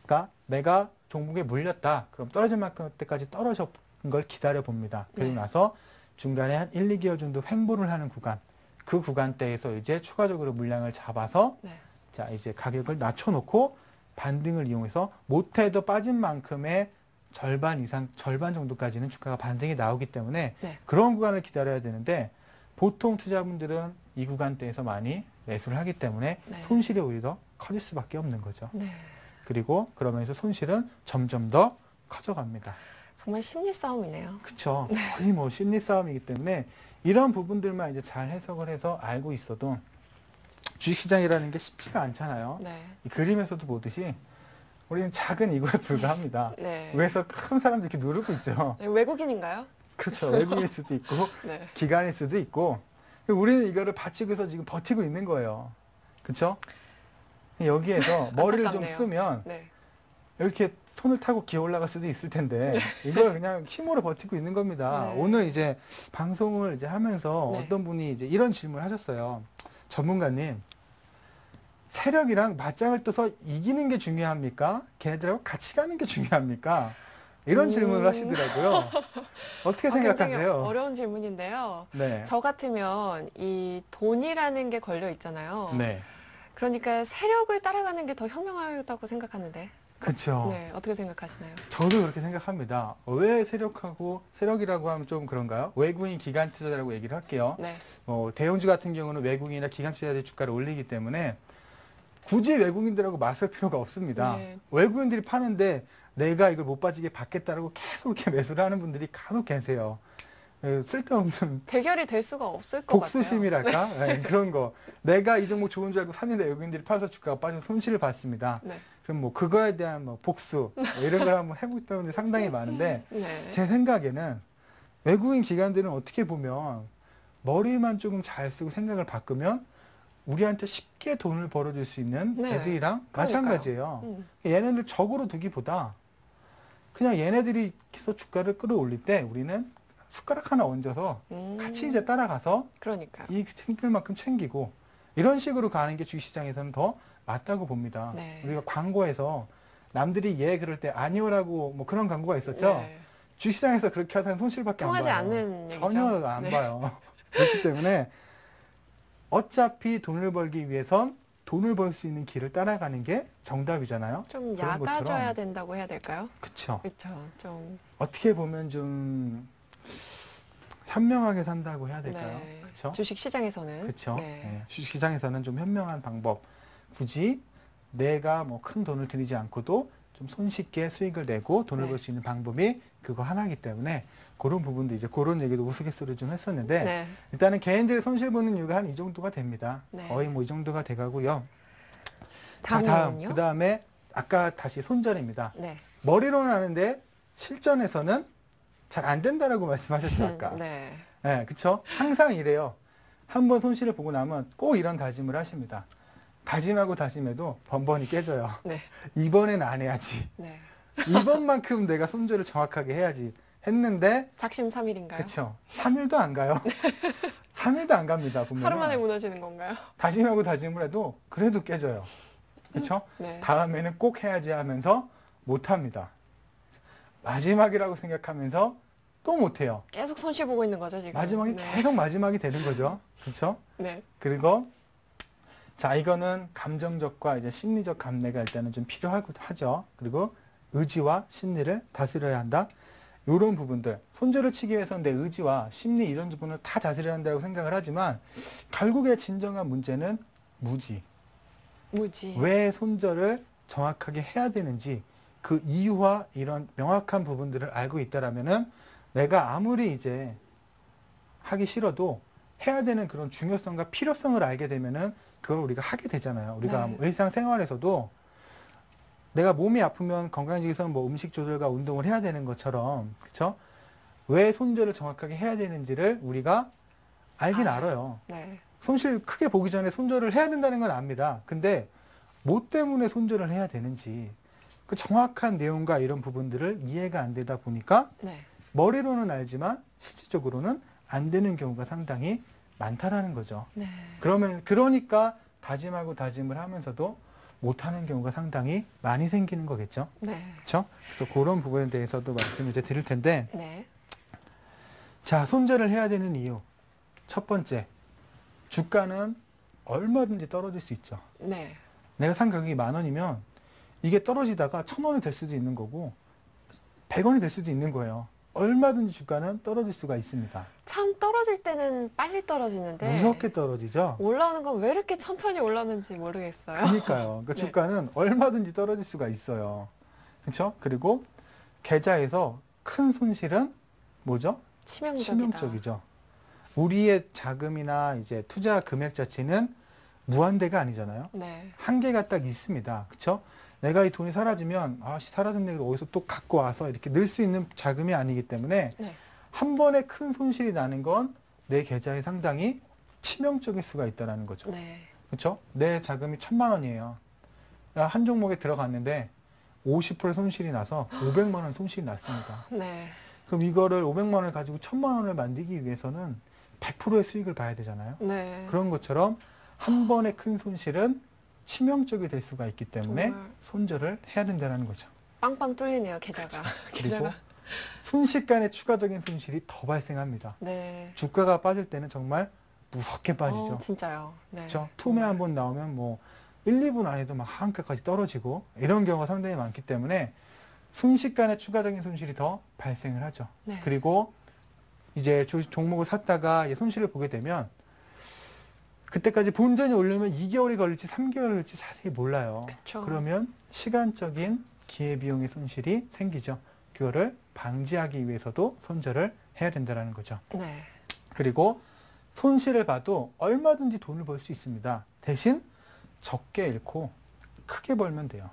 그러니까 내가 종목에 물렸다. 그럼 떨어질 만큼 때까지 떨어진 걸 기다려 봅니다. 그리고 네. 나서 중간에 한 1, 2개월 정도 횡보를 하는 구간. 그 구간대에서 이제 추가적으로 물량을 잡아서 네. 자, 이제 가격을 낮춰놓고 반등을 이용해서 못해도 빠진 만큼의 절반 이상, 절반 정도까지는 주가가 반등이 나오기 때문에 네. 그런 구간을 기다려야 되는데, 보통 투자분들은 이 구간대에서 많이 매수를 하기 때문에 네. 손실이 오히려 커질 수밖에 없는 거죠. 네. 그리고 그러면서 손실은 점점 더 커져갑니다. 정말 심리 싸움이네요. 그쵸. 거의 뭐 심리 싸움이기 때문에 이런 부분들만 이제 잘 해석을 해서 알고 있어도 주식시장이라는 게 쉽지가 않잖아요. 네. 이 그림에서도 보듯이 우리는 작은 이거에 불과합니다. 네. 위에서 큰 사람들 이렇게 누르고 있죠. 네, 외국인인가요? 그렇죠. 외국일 수도 있고 네. 기관일 수도 있고 우리는 이거를 받치고서 지금 버티고 있는 거예요. 그렇죠? 여기에서 머리를 좀 안타깝네요. 쓰면 네. 이렇게 손을 타고 기어 올라갈 수도 있을 텐데 이걸 그냥 힘으로 버티고 있는 겁니다. 네. 오늘 이제 방송을 이제 하면서 네. 어떤 분이 이제 이런 질문을 하셨어요. 전문가님, 세력이랑 맞짱을 떠서 이기는 게 중요합니까? 걔네들하고 같이 가는 게 중요합니까? 이런 질문을 하시더라고요. 어떻게 굉장히 생각하세요? 어려운 질문인데요. 네. 저 같으면 이 돈이라는 게 걸려 있잖아요. 네. 그러니까 세력을 따라가는 게 더 현명하다고 생각하는데. 그렇죠. 네, 어떻게 생각하시나요? 저도 그렇게 생각합니다. 왜 세력이라고 하면 좀 그런가요? 외국인 기관 투자자라고 얘기를 할게요. 네. 대형주 같은 경우는 외국인이나 기관 투자자들이 주가를 올리기 때문에 굳이 외국인들하고 맞설 필요가 없습니다. 네. 외국인들이 파는데 내가 이걸 못 빠지게 받겠다라고 계속 이렇게 매수를 하는 분들이 간혹 계세요. 쓸데없는 대결이 될 수가 없을 것 복수심이랄까? 네, 그런 거. 내가 이 종목 좋은 줄 알고 샀는데 외국인들이 팔아서 주가가 빠져서 손실을 봤습니다. 같아요. 네. 그럼 뭐 그거에 대한 뭐 복수 이런 걸 한번 해보기 때문에 상당히 많은데 네. 제 생각에는 외국인 기관들은 어떻게 보면 머리만 조금 잘 쓰고 생각을 바꾸면 우리한테 쉽게 돈을 벌어줄 수 있는 네. 애들이랑 그러니까요. 마찬가지예요. 음. 얘네들 적으로 두기보다 그냥 얘네들이 계속 주가를 끌어올릴 때 우리는 숟가락 하나 얹어서 같이 이제 따라가서 그러니까요. 이익 챙길 만큼 챙기고 이런 식으로 가는 게 주식시장에서는 더 맞다고 봅니다. 네. 우리가 광고에서 남들이 예 그럴 때 아니오라고 뭐 그런 광고가 있었죠. 네. 주식시장에서 그렇게 하다는 손실밖에 안 통하지 봐요. 않는 전혀 얘기죠. 안 네. 봐요. 그렇기 때문에 어차피 돈을 벌기 위해선 돈을 벌 수 있는 길을 따라가는 게 정답이잖아요. 좀 그런 야가줘야 것처럼. 된다고 해야 될까요? 그렇죠. 그렇죠. 좀 어떻게 보면 좀 현명하게 산다고 해야 될까요? 네. 그렇죠. 주식 시장에서는 그렇죠. 네. 주식시장에서는 좀 현명한 방법. 굳이 내가 뭐 큰 돈을 들이지 않고도 좀 손쉽게 수익을 내고 돈을 네. 벌 수 있는 방법이 그거 하나이기 때문에 그런 부분도 이제 그런 얘기도 우스갯소리를 좀 했었는데 네. 일단은 개인들이 손실 보는 이유가 한 이 정도가 됩니다. 네. 거의 뭐 이 정도가 돼가고요. 다음은요? 그 다음에 아까 다시 손절입니다. 네. 머리로는 아는데 실전에서는 잘 안 된다라고 말씀하셨죠 아까. 네. 네, 그렇죠. 항상 이래요. 한번 손실을 보고 나면 꼭 이런 다짐을 하십니다. 다짐하고 다짐해도 번번이 깨져요. 네. 이번엔 안 해야지. 네. 이번만큼 내가 손절을 정확하게 해야지 했는데 작심삼일인가요? 그렇죠. 3일도 안 가요. 3일도 안 갑니다. 보면 하루 만에 무너지는 건가요? 다짐하고 다짐을 해도 그래도 깨져요. 그렇죠? 네. 다음에는 꼭 해야지 하면서 못 합니다. 마지막이라고 생각하면서 또 못 해요. 계속 손실 보고 있는 거죠, 지금. 마지막이 네. 계속 마지막이 되는 거죠. 그렇죠? 네. 그리고 자, 이거는 감정적과 이제 심리적 감내가 일단은 좀 필요하죠. 그리고 의지와 심리를 다스려야 한다. 이런 부분들. 손절을 치기 위해서는 내 의지와 심리 이런 부분을 다 다스려야 한다고 생각을 하지만 결국에 진정한 문제는 무지. 무지. 왜 손절을 정확하게 해야 되는지 그 이유와 이런 명확한 부분들을 알고 있다라면은 내가 아무리 이제 하기 싫어도 해야 되는 그런 중요성과 필요성을 알게 되면은 그걸 우리가 하게 되잖아요. 우리가 네. 일상생활에서도 내가 몸이 아프면 건강해지기 위해서는 뭐 음식 조절과 운동을 해야 되는 것처럼, 그렇죠? 왜 손절을 정확하게 해야 되는지를 우리가 알긴 알아요. 네. 손실 크게 보기 전에 손절을 해야 된다는 건 압니다. 근데 뭐 때문에 손절을 해야 되는지 그 정확한 내용과 이런 부분들을 이해가 안 되다 보니까 네. 머리로는 알지만 실질적으로는 안 되는 경우가 상당히 많다라는 거죠. 네. 그러니까 다짐하고 다짐을 하면서도 못하는 경우가 상당히 많이 생기는 거겠죠. 네. 그렇죠? 그래서 그런 부분에 대해서도 말씀을 이제 드릴 텐데, 네. 자, 손절을 해야 되는 이유. 첫 번째, 주가는 얼마든지 떨어질 수 있죠. 네. 내가 산 가격이 10,000원이면 이게 떨어지다가 1,000원이 될 수도 있는 거고 100원이 될 수도 있는 거예요. 얼마든지 주가는 떨어질 수가 있습니다. 참 떨어질 때는 빨리 떨어지는데 무섭게 떨어지죠. 올라오는 건 왜 이렇게 천천히 올라오는지 모르겠어요. 그러니까요. 그러니까 네. 주가는 얼마든지 떨어질 수가 있어요. 그렇죠? 그리고 계좌에서 큰 손실은 뭐죠? 치명적이다. 치명적이죠. 우리의 자금이나 이제 투자 금액 자체는 무한대가 아니잖아요. 네. 한계가 딱 있습니다. 그렇죠? 내가 이 돈이 사라지면 사라졌네. 어디서 또 갖고 와서 이렇게 넣을 수 있는 자금이 아니기 때문에 네. 한 번에 큰 손실이 나는 건 내 계좌에 상당히 치명적일 수가 있다는 거죠. 네. 그렇죠? 내 자금이 1,000만 원이에요. 한 종목에 들어갔는데 50% 손실이 나서 500만 원 손실이 났습니다. 네. 그럼 이거를 500만 원을 가지고 1,000만 원을 만들기 위해서는 100%의 수익을 봐야 되잖아요. 네. 그런 것처럼 한 번의 큰 손실은 치명적이 될 수가 있기 때문에 정말. 손절을 해야 된다는 거죠. 빵빵 뚫리네요, 계좌가. 그리고 계좌가. 순식간에 추가적인 손실이 더 발생합니다. 네. 주가가 빠질 때는 정말 무섭게 빠지죠. 진짜요. 네. 그렇죠? 투매 한번 나오면 뭐 1, 2분 안에도 막 한가까지 떨어지고 이런 경우가 상당히 많기 때문에 순식간에 추가적인 손실이 더 발생을 하죠. 네. 그리고 이제 종목을 샀다가 이제 손실을 보게 되면 그때까지 본전이 오려면 2개월이 걸릴지 3개월이 걸릴지 자세히 몰라요. 그쵸. 그러면 시간적인 기회비용의 손실이 생기죠. 그거를 방지하기 위해서도 손절을 해야 된다는 거죠. 네. 그리고 손실을 봐도 얼마든지 돈을 벌 수 있습니다. 대신 적게 잃고 크게 벌면 돼요.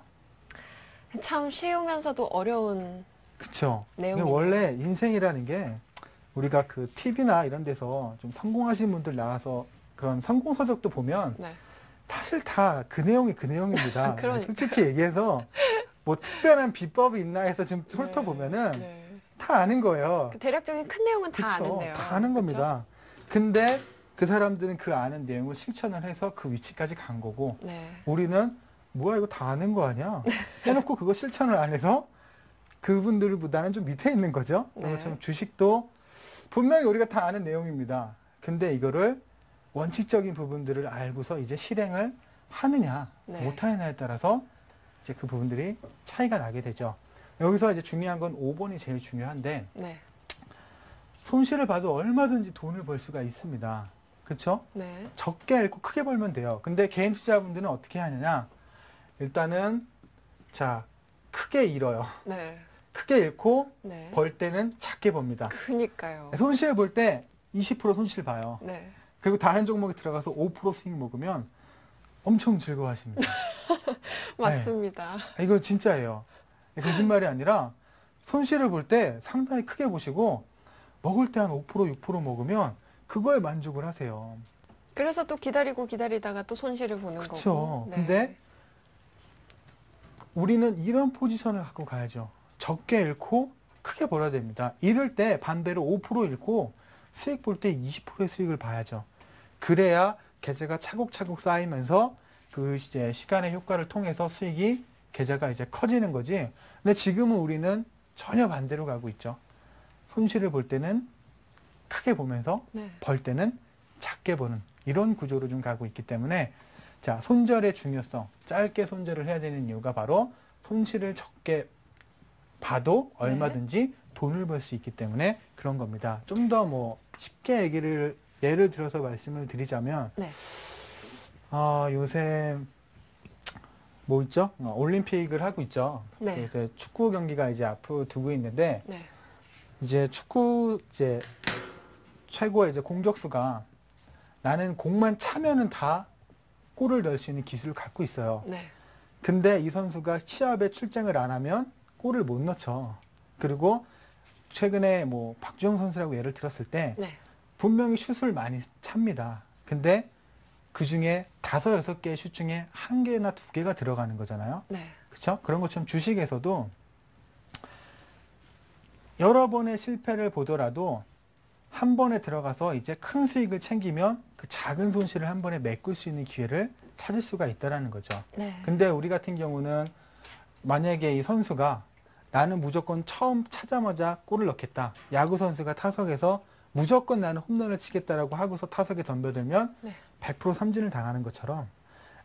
참 쉬우면서도 어려운 그쵸? 내용이네요. 원래 인생이라는 게 우리가 그 TV나 이런 데서 좀 성공하신 분들 나와서 그런 성공 서적도 보면 네. 사실 다 그 내용이 그 내용입니다. 그러니까요. 솔직히 얘기해서 뭐 특별한 비법이 있나 해서 좀 훑어보면은 네. 다 아는 거예요. 그 대략적인 큰 내용은 다 그쵸? 아는데요. 다 아는 겁니다. 근데 그 사람들은 그 아는 내용을 실천을 해서 그 위치까지 간 거고 그쵸? 네. 우리는 뭐야 이거 다 아는 거 아니야? 해놓고 그거 실천을 안 해서 그분들보다는 좀 밑에 있는 거죠. 네. 그것처럼 주식도 분명히 우리가 다 아는 내용입니다. 근데 이거를 원칙적인 부분들을 알고서 이제 실행을 하느냐 네. 못하느냐에 따라서 이제 그 부분들이 차이가 나게 되죠. 여기서 이제 중요한 건 5번이 제일 중요한데 네. 손실을 봐도 얼마든지 돈을 벌 수가 있습니다. 그렇죠? 네. 적게 잃고 크게 벌면 돼요. 근데 개인 투자분들은 어떻게 하느냐? 일단은 자 크게 잃어요. 네. 크게 잃고 네. 벌 때는 작게 법니다. 그니까요. 손실 볼 때 20% 손실 봐요. 네. 그리고 다른 종목에 들어가서 5% 수익 먹으면 엄청 즐거워하십니다. 맞습니다. 이거 진짜예요. 거짓말이 아니라 손실을 볼 때 상당히 크게 보시고 먹을 때 한 5%, 6% 먹으면 그거에 만족을 하세요. 그래서 또 기다리다가 또 손실을 보는 그쵸. 거고. 네. 근데 우리는 이런 포지션을 갖고 가야죠. 적게 잃고 크게 벌어야 됩니다. 잃을 때 반대로 5% 잃고 수익 볼 때 20%의 수익을 봐야죠. 그래야 계좌가 차곡차곡 쌓이면서 그 이제 시간의 효과를 통해서 수익이 계좌가 이제 커지는 거지. 근데 지금은 우리는 전혀 반대로 가고 있죠. 손실을 볼 때는 크게 보면서 네. 벌 때는 작게 보는 이런 구조로 좀 가고 있기 때문에 자, 손절의 중요성, 짧게 손절을 해야 되는 이유가 바로 손실을 적게 봐도 얼마든지 돈을 벌 수 있기 때문에 그런 겁니다. 좀 더 뭐 쉽게 예를 들어서 말씀을 드리자면 네. 요새 뭐 있죠? 올림픽을 하고 있죠. 네. 이제 축구 경기가 이제 앞으로 두고 있는데 네. 이제 축구 이제 최고의 이제 공격수가 나는 공만 차면은 다 골을 넣을 수 있는 기술을 갖고 있어요. 네. 근데 이 선수가 시합에 출장을 안 하면 골을 못 넣죠. 그리고 최근에 뭐 박주영 선수라고 예를 들었을 때 네. 분명히 슛을 많이 찹니다. 근데 그 중에 5, 6개의 슛 중에 1개나 2개가 들어가는 거잖아요. 네. 그렇죠? 그런 것처럼 주식에서도 여러 번의 실패를 보더라도 한 번에 들어가서 이제 큰 수익을 챙기면 그 작은 손실을 한 번에 메꿀 수 있는 기회를 찾을 수가 있다는 거죠. 네. 근데 우리 같은 경우는 만약에 이 선수가 나는 무조건 처음 차자마자 골을 넣겠다. 야구 선수가 타석에서 무조건 나는 홈런을 치겠다라고 하고서 타석에 덤벼들면 네. 100% 삼진을 당하는 것처럼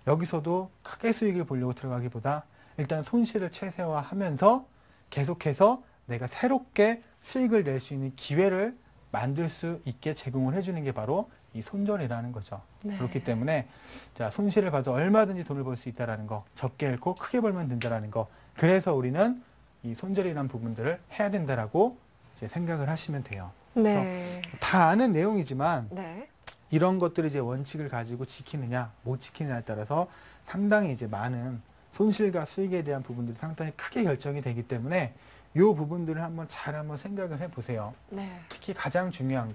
여기서도 크게 수익을 보려고 들어가기보다 일단 손실을 최소화하면서 계속해서 내가 새롭게 수익을 낼 수 있는 기회를 만들 수 있게 제공을 해주는 게 바로 이 손절이라는 거죠. 네. 그렇기 때문에 자, 손실을 봐도 얼마든지 돈을 벌 수 있다라는 거, 적게 잃고 크게 벌면 된다라는 거. 그래서 우리는 이 손절이라는 부분들을 해야 된다라고 이제 생각을 하시면 돼요. 네. 다 아는 내용이지만 네. 이런 것들을 이제 원칙을 가지고 지키느냐 못 지키느냐에 따라서 상당히 이제 많은 손실과 수익에 대한 부분들이 상당히 크게 결정이 되기 때문에 이 부분들을 한번 생각을 해보세요. 네. 특히 가장 중요한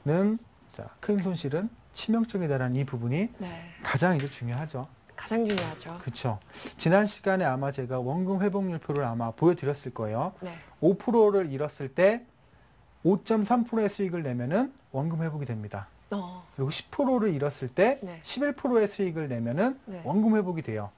거는 자, 큰 손실은 치명적이다라는 이 부분이 네. 가장 이제 중요하죠. 가장 중요하죠. 그렇죠. 지난 시간에 아마 제가 원금 회복률표를 아마 보여드렸을 거예요. 네. 5%를 잃었을 때 5.3%의 수익을 내면은 원금 회복이 됩니다. 그리고 10%를 잃었을 때 네. 11%의 수익을 내면은 네. 원금 회복이 돼요.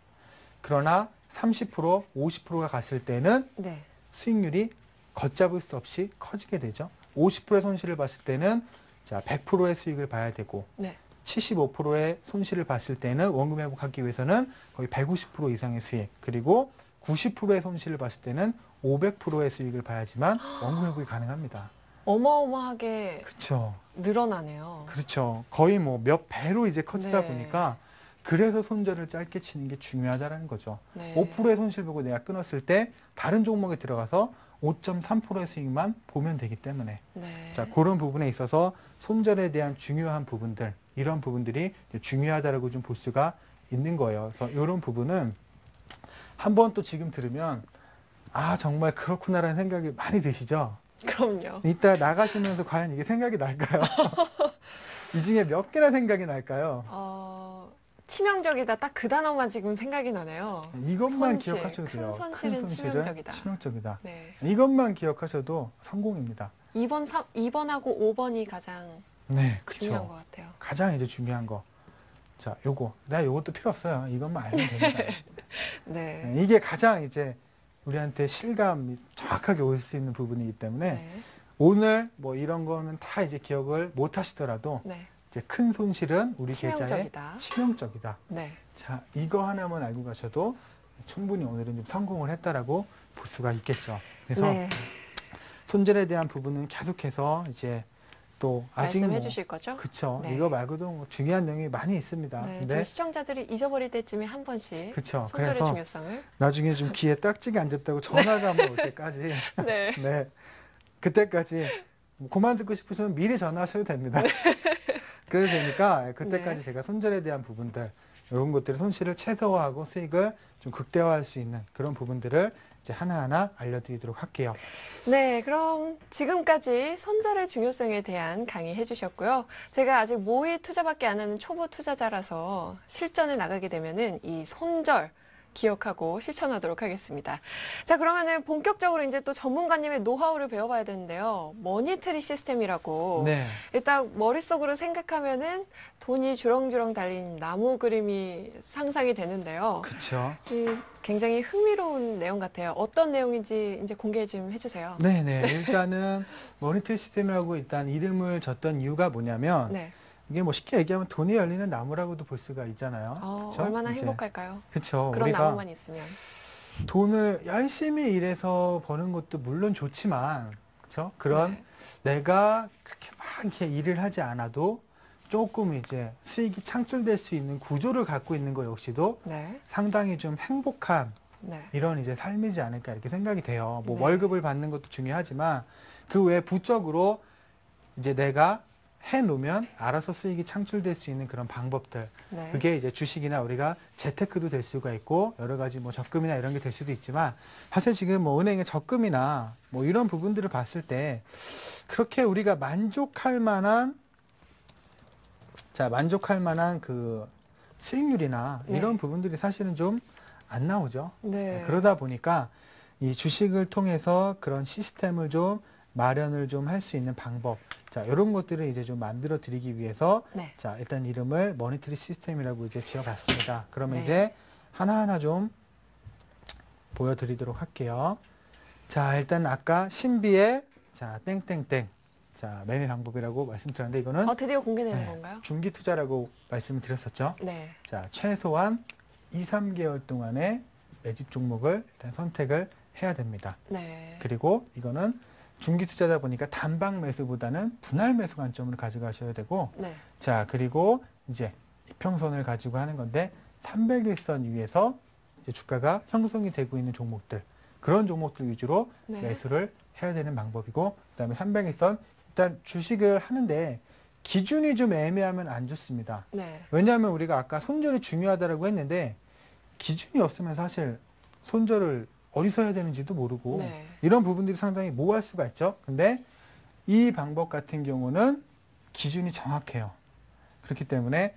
그러나 30%, 50%가 갔을 때는 네. 수익률이 걷잡을 수 없이 커지게 되죠. 50%의 손실을 봤을 때는 자, 100%의 수익을 봐야 되고 네. 75%의 손실을 봤을 때는 원금 회복하기 위해서는 거의 150% 이상의 수익, 그리고 90%의 손실을 봤을 때는 500%의 수익을 봐야지만 원금 회복이 가능합니다. 어마어마하게 그렇죠. 늘어나네요. 그렇죠. 거의 뭐 몇 배로 이제 커지다 네. 보니까 그래서 손절을 짧게 치는 게 중요하다는 거죠. 네. 5%의 손실 보고 내가 끊었을 때 다른 종목에 들어가서 5.3%의 수익만 보면 되기 때문에 네. 자, 그런 부분에 있어서 손절에 대한 중요한 부분들, 이런 부분들이 중요하다라고 좀 볼 수가 있는 거예요. 그래서 이런 부분은 한번 또 지금 들으면 아, 정말 그렇구나라는 생각이 많이 드시죠? 그럼요. 이따 나가시면서 과연 이게 생각이 날까요? 이 중에 몇 개나 생각이 날까요? 치명적이다. 딱 그 단어만 지금 생각이 나네요. 이것만 손실, 기억하셔도 돼요. 큰 손실은 치명적이다. 치명적이다. 네. 이것만 기억하셔도 성공입니다. 2번하고 5번이 가장 네, 중요한 것 그렇죠. 같아요. 가장 이제 중요한 거. 자, 내가 요것도 필요 없어요. 이것만 알면 됩니다. 네. 이게 가장 이제 우리한테 실감이 정확하게 올 수 있는 부분이기 때문에 네. 오늘 뭐 이런 거는 다 이제 기억을 못 하시더라도 네. 이제 큰 손실은 우리 계좌에 치명적이다. 치명적이다. 네. 자, 이거 하나만 알고 가셔도 충분히 오늘은 좀 성공을 했다라고 볼 수가 있겠죠. 그래서 네. 손절에 대한 부분은 계속해서 이제 또 아직 말씀해 주실 거죠? 그쵸. 네. 이거 말고도 뭐 중요한 내용이 많이 있습니다. 네. 근데 저희 시청자들이 잊어버릴 때쯤에 한 번씩 그쵸. 손절의 그래서 중요성을. 나중에 좀 귀에 딱지가 앉았다고 전화가 한번 올 때까지 네. 네. 그때까지 그만 듣고 싶으시면 미리 전화하셔도 됩니다. 그래도 되니까 그때까지 네. 제가 손절에 대한 부분들 이런 것들을 손실을 최소화하고 수익을 좀 극대화할 수 있는 그런 부분들을 이제 하나하나 알려드리도록 할게요. 네, 그럼 지금까지 손절의 중요성에 대한 강의 해주셨고요. 제가 아직 모의 투자밖에 안 하는 초보 투자자라서 실전에 나가게 되면은 이 손절 기억하고 실천하도록 하겠습니다. 자, 그러면은 본격적으로 이제 또 전문가님의 노하우를 배워봐야 되는데요. 머니트리 시스템이라고. 네. 일단 머릿속으로 생각하면은 돈이 주렁주렁 달린 나무 그림이 상상이 되는데요. 그렇죠. 굉장히 흥미로운 내용 같아요. 어떤 내용인지 이제 공개 좀 해주세요. 네네. 일단은 머니터리 시스템이라고 일단 이름을 줬던 이유가 뭐냐면 네. 이게 뭐 쉽게 얘기하면 돈이 열리는 나무라고도 볼 수가 있잖아요. 그쵸? 얼마나 이제, 행복할까요? 그쵸. 그런 우리가 나무만 있으면. 돈을 열심히 일해서 버는 것도 물론 좋지만, 그쵸? 그런 네. 내가 그렇게 막 이렇게 일을 하지 않아도 조금 이제 수익이 창출될 수 있는 구조를 갖고 있는 것 역시도 네. 상당히 좀 행복한 네. 이런 이제 삶이지 않을까 이렇게 생각이 돼요. 뭐 네. 월급을 받는 것도 중요하지만 그 외에 부적으로 이제 내가 해놓으면 알아서 수익이 창출될 수 있는 그런 방법들. 네. 그게 이제 주식이나 우리가 재테크도 될 수가 있고 여러 가지 뭐 적금이나 이런 게 될 수도 있지만 사실 지금 뭐 은행의 적금이나 뭐 이런 부분들을 봤을 때 그렇게 우리가 만족할 만한 그 수익률이나 네. 이런 부분들이 사실은 좀 안 나오죠. 네. 그러다 보니까 이 주식을 통해서 그런 시스템을 좀 마련을 좀 할 수 있는 방법. 자, 이런 것들을 이제 좀 만들어 드리기 위해서 네. 자, 일단 이름을 머니터리 시스템이라고 이제 지어봤습니다. 그러면 네. 이제 하나하나 좀 보여드리도록 할게요. 자, 일단 아까 신비의 자, 땡땡땡. 자, 매매 방법이라고 말씀드렸는데 이거는 드디어 공개되는 네, 건가요? 중기 투자라고 말씀을 드렸었죠. 네. 자, 최소한 2, 3개월 동안의 매집 종목을 일단 선택을 해야 됩니다. 네. 그리고 이거는 중기 투자다 보니까 단방 매수보다는 분할 매수 관점을 가져가셔야 되고, 네. 자, 그리고 이제 이평선을 가지고 하는 건데 300일선 위에서 이제 주가가 형성이 되고 있는 종목들, 그런 종목들 위주로 네. 매수를 해야 되는 방법이고, 그다음에 300일선 일단 주식을 하는데 기준이 좀 애매하면 안 좋습니다. 네. 왜냐하면 우리가 아까 손절이 중요하다라고 했는데 기준이 없으면 사실 손절을 어디서 해야 되는지도 모르고 네. 이런 부분들이 상당히 모호할 수가 있죠. 근데 이 방법 같은 경우는 기준이 정확해요. 그렇기 때문에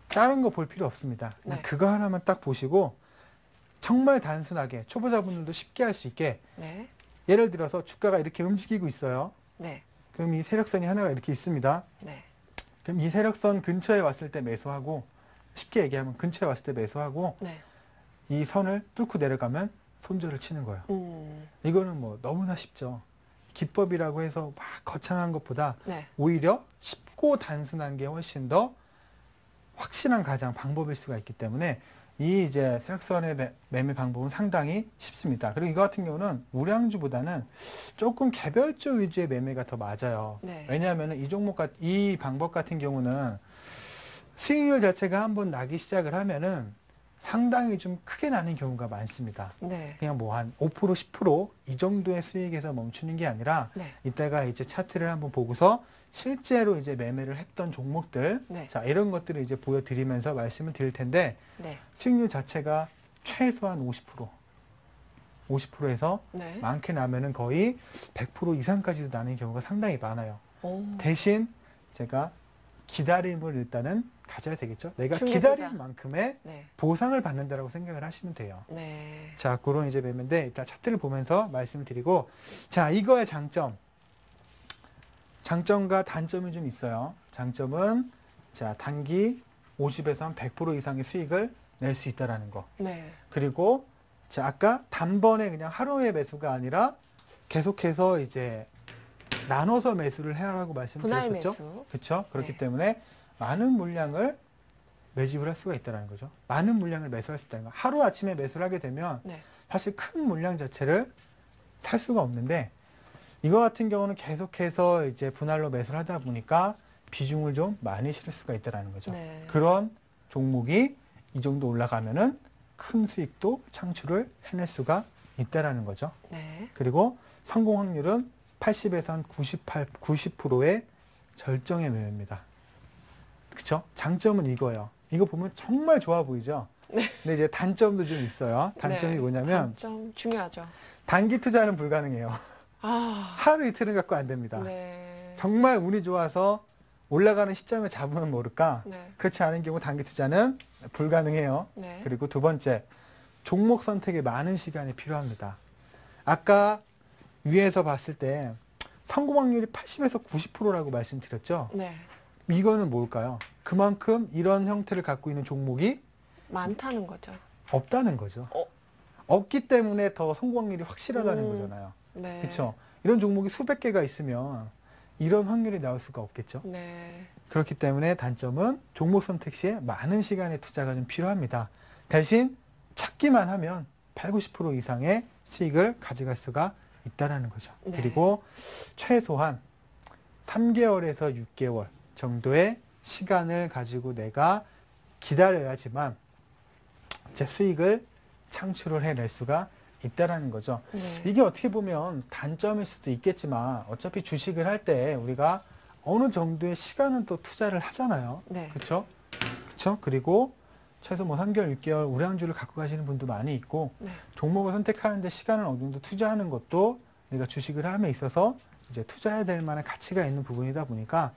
다른 거 볼 필요 없습니다. 그냥 네. 그거 하나만 딱 보시고 정말 단순하게 초보자분들도 쉽게 할 수 있게, 네. 예를 들어서 주가가 이렇게 움직이고 있어요. 네. 그럼 이 세력선이 하나가 이렇게 있습니다. 네. 그럼 이 세력선 근처에 왔을 때 매수하고, 쉽게 얘기하면 근처에 왔을 때 매수하고, 네. 이 선을 뚫고 내려가면 손절을 치는 거예요. 이거는 뭐 너무나 쉽죠. 기법이라고 해서 막 거창한 것보다 네. 오히려 쉽고 단순한 게 훨씬 더 확실한 가장 방법일 수가 있기 때문에 이 이제 세력선의 매매 방법은 상당히 쉽습니다. 그리고 이거 같은 경우는 우량주보다는 조금 개별주 위주의 매매가 더 맞아요. 네. 왜냐하면 이 방법 같은 경우는 수익률 자체가 한번 나기 시작을 하면은 상당히 좀 크게 나는 경우가 많습니다. 네. 그냥 뭐 한 5%, 10%이 정도의 수익에서 멈추는 게 아니라 네. 이따가 이제 차트를 한번 보고서 실제로 이제 매매를 했던 종목들, 네. 자, 이런 것들을 이제 보여드리면서 말씀을 드릴 텐데, 네. 수익률 자체가 최소한 50%에서 네. 많게 나면은 거의 100% 이상까지도 나는 경우가 상당히 많아요. 오. 대신 제가 기다림을 일단은 가져야 되겠죠. 내가 중개투자. 기다린 만큼의 네. 보상을 받는다라고 생각을 하시면 돼요. 네. 자, 그런 이제 매매인데 일단 차트를 보면서 말씀을 드리고, 자, 이거의 장점과 단점이 좀 있어요. 장점은 자, 단기 50에서 한 100% 이상의 수익을 낼 수 있다라는 거. 네. 그리고 자, 아까 단번에 그냥 하루의 매수가 아니라 계속해서 이제 나눠서 매수를 해라고 분할 말씀드렸었죠. 매수. 그렇죠? 그렇기 네. 때문에 많은 물량을 매집을 할 수가 있다는 거죠. 많은 물량을 매수할 수 있다는 거. 하루 아침에 매수를 하게 되면 네. 사실 큰 물량 자체를 살 수가 없는데, 이거 같은 경우는 계속해서 이제 분할로 매수를 하다 보니까 비중을 좀 많이 실을 수가 있다는 거죠. 네. 그런 종목이 이 정도 올라가면은 큰 수익도 창출을 해낼 수가 있다는 거죠. 네. 그리고 성공 확률은 80에서 한 90%의 절정의 매매입니다. 그렇죠? 장점은 이거예요. 이거 보면 정말 좋아 보이죠? 근데 이제 단점도 좀 있어요. 단점이 네. 뭐냐면 단점 중요하죠. 단기 투자는 불가능해요. 아. 하루 이틀은 갖고 안 됩니다. 네. 정말 운이 좋아서 올라가는 시점에 잡으면 모를까? 네. 그렇지 않은 경우 단기 투자는 불가능해요. 네. 그리고 두 번째, 종목 선택에 많은 시간이 필요합니다. 아까 위에서 봤을 때 성공 확률이 80에서 90%라고 말씀드렸죠. 네. 이거는 뭘까요? 그만큼 이런 형태를 갖고 있는 종목이 많다는 거죠. 없다는 거죠. 어. 없기 때문에 더 성공 확률이 확실하다는 음. 거잖아요. 네. 그렇죠? 이런 종목이 수백 개가 있으면 이런 확률이 나올 수가 없겠죠. 네. 그렇기 때문에 단점은 종목 선택 시에 많은 시간의 투자가 좀 필요합니다. 대신 찾기만 하면 80, 90% 이상의 수익을 가져갈 수가 있다는 거죠. 네. 그리고 최소한 3개월에서 6개월 정도의 시간을 가지고 내가 기다려야지만 제 수익을 창출을 해낼 수가 있다는 거죠. 네. 이게 어떻게 보면 단점일 수도 있겠지만 어차피 주식을 할 때 우리가 어느 정도의 시간은 또 투자를 하잖아요. 네. 그렇죠? 그렇죠? 그리고 최소 뭐 3개월, 6개월 우량주를 갖고 가시는 분도 많이 있고, 네. 종목을 선택하는데 시간을 어느 정도 투자하는 것도 우리가 주식을 함에 있어서 이제 투자해야 될 만한 가치가 있는 부분이다 보니까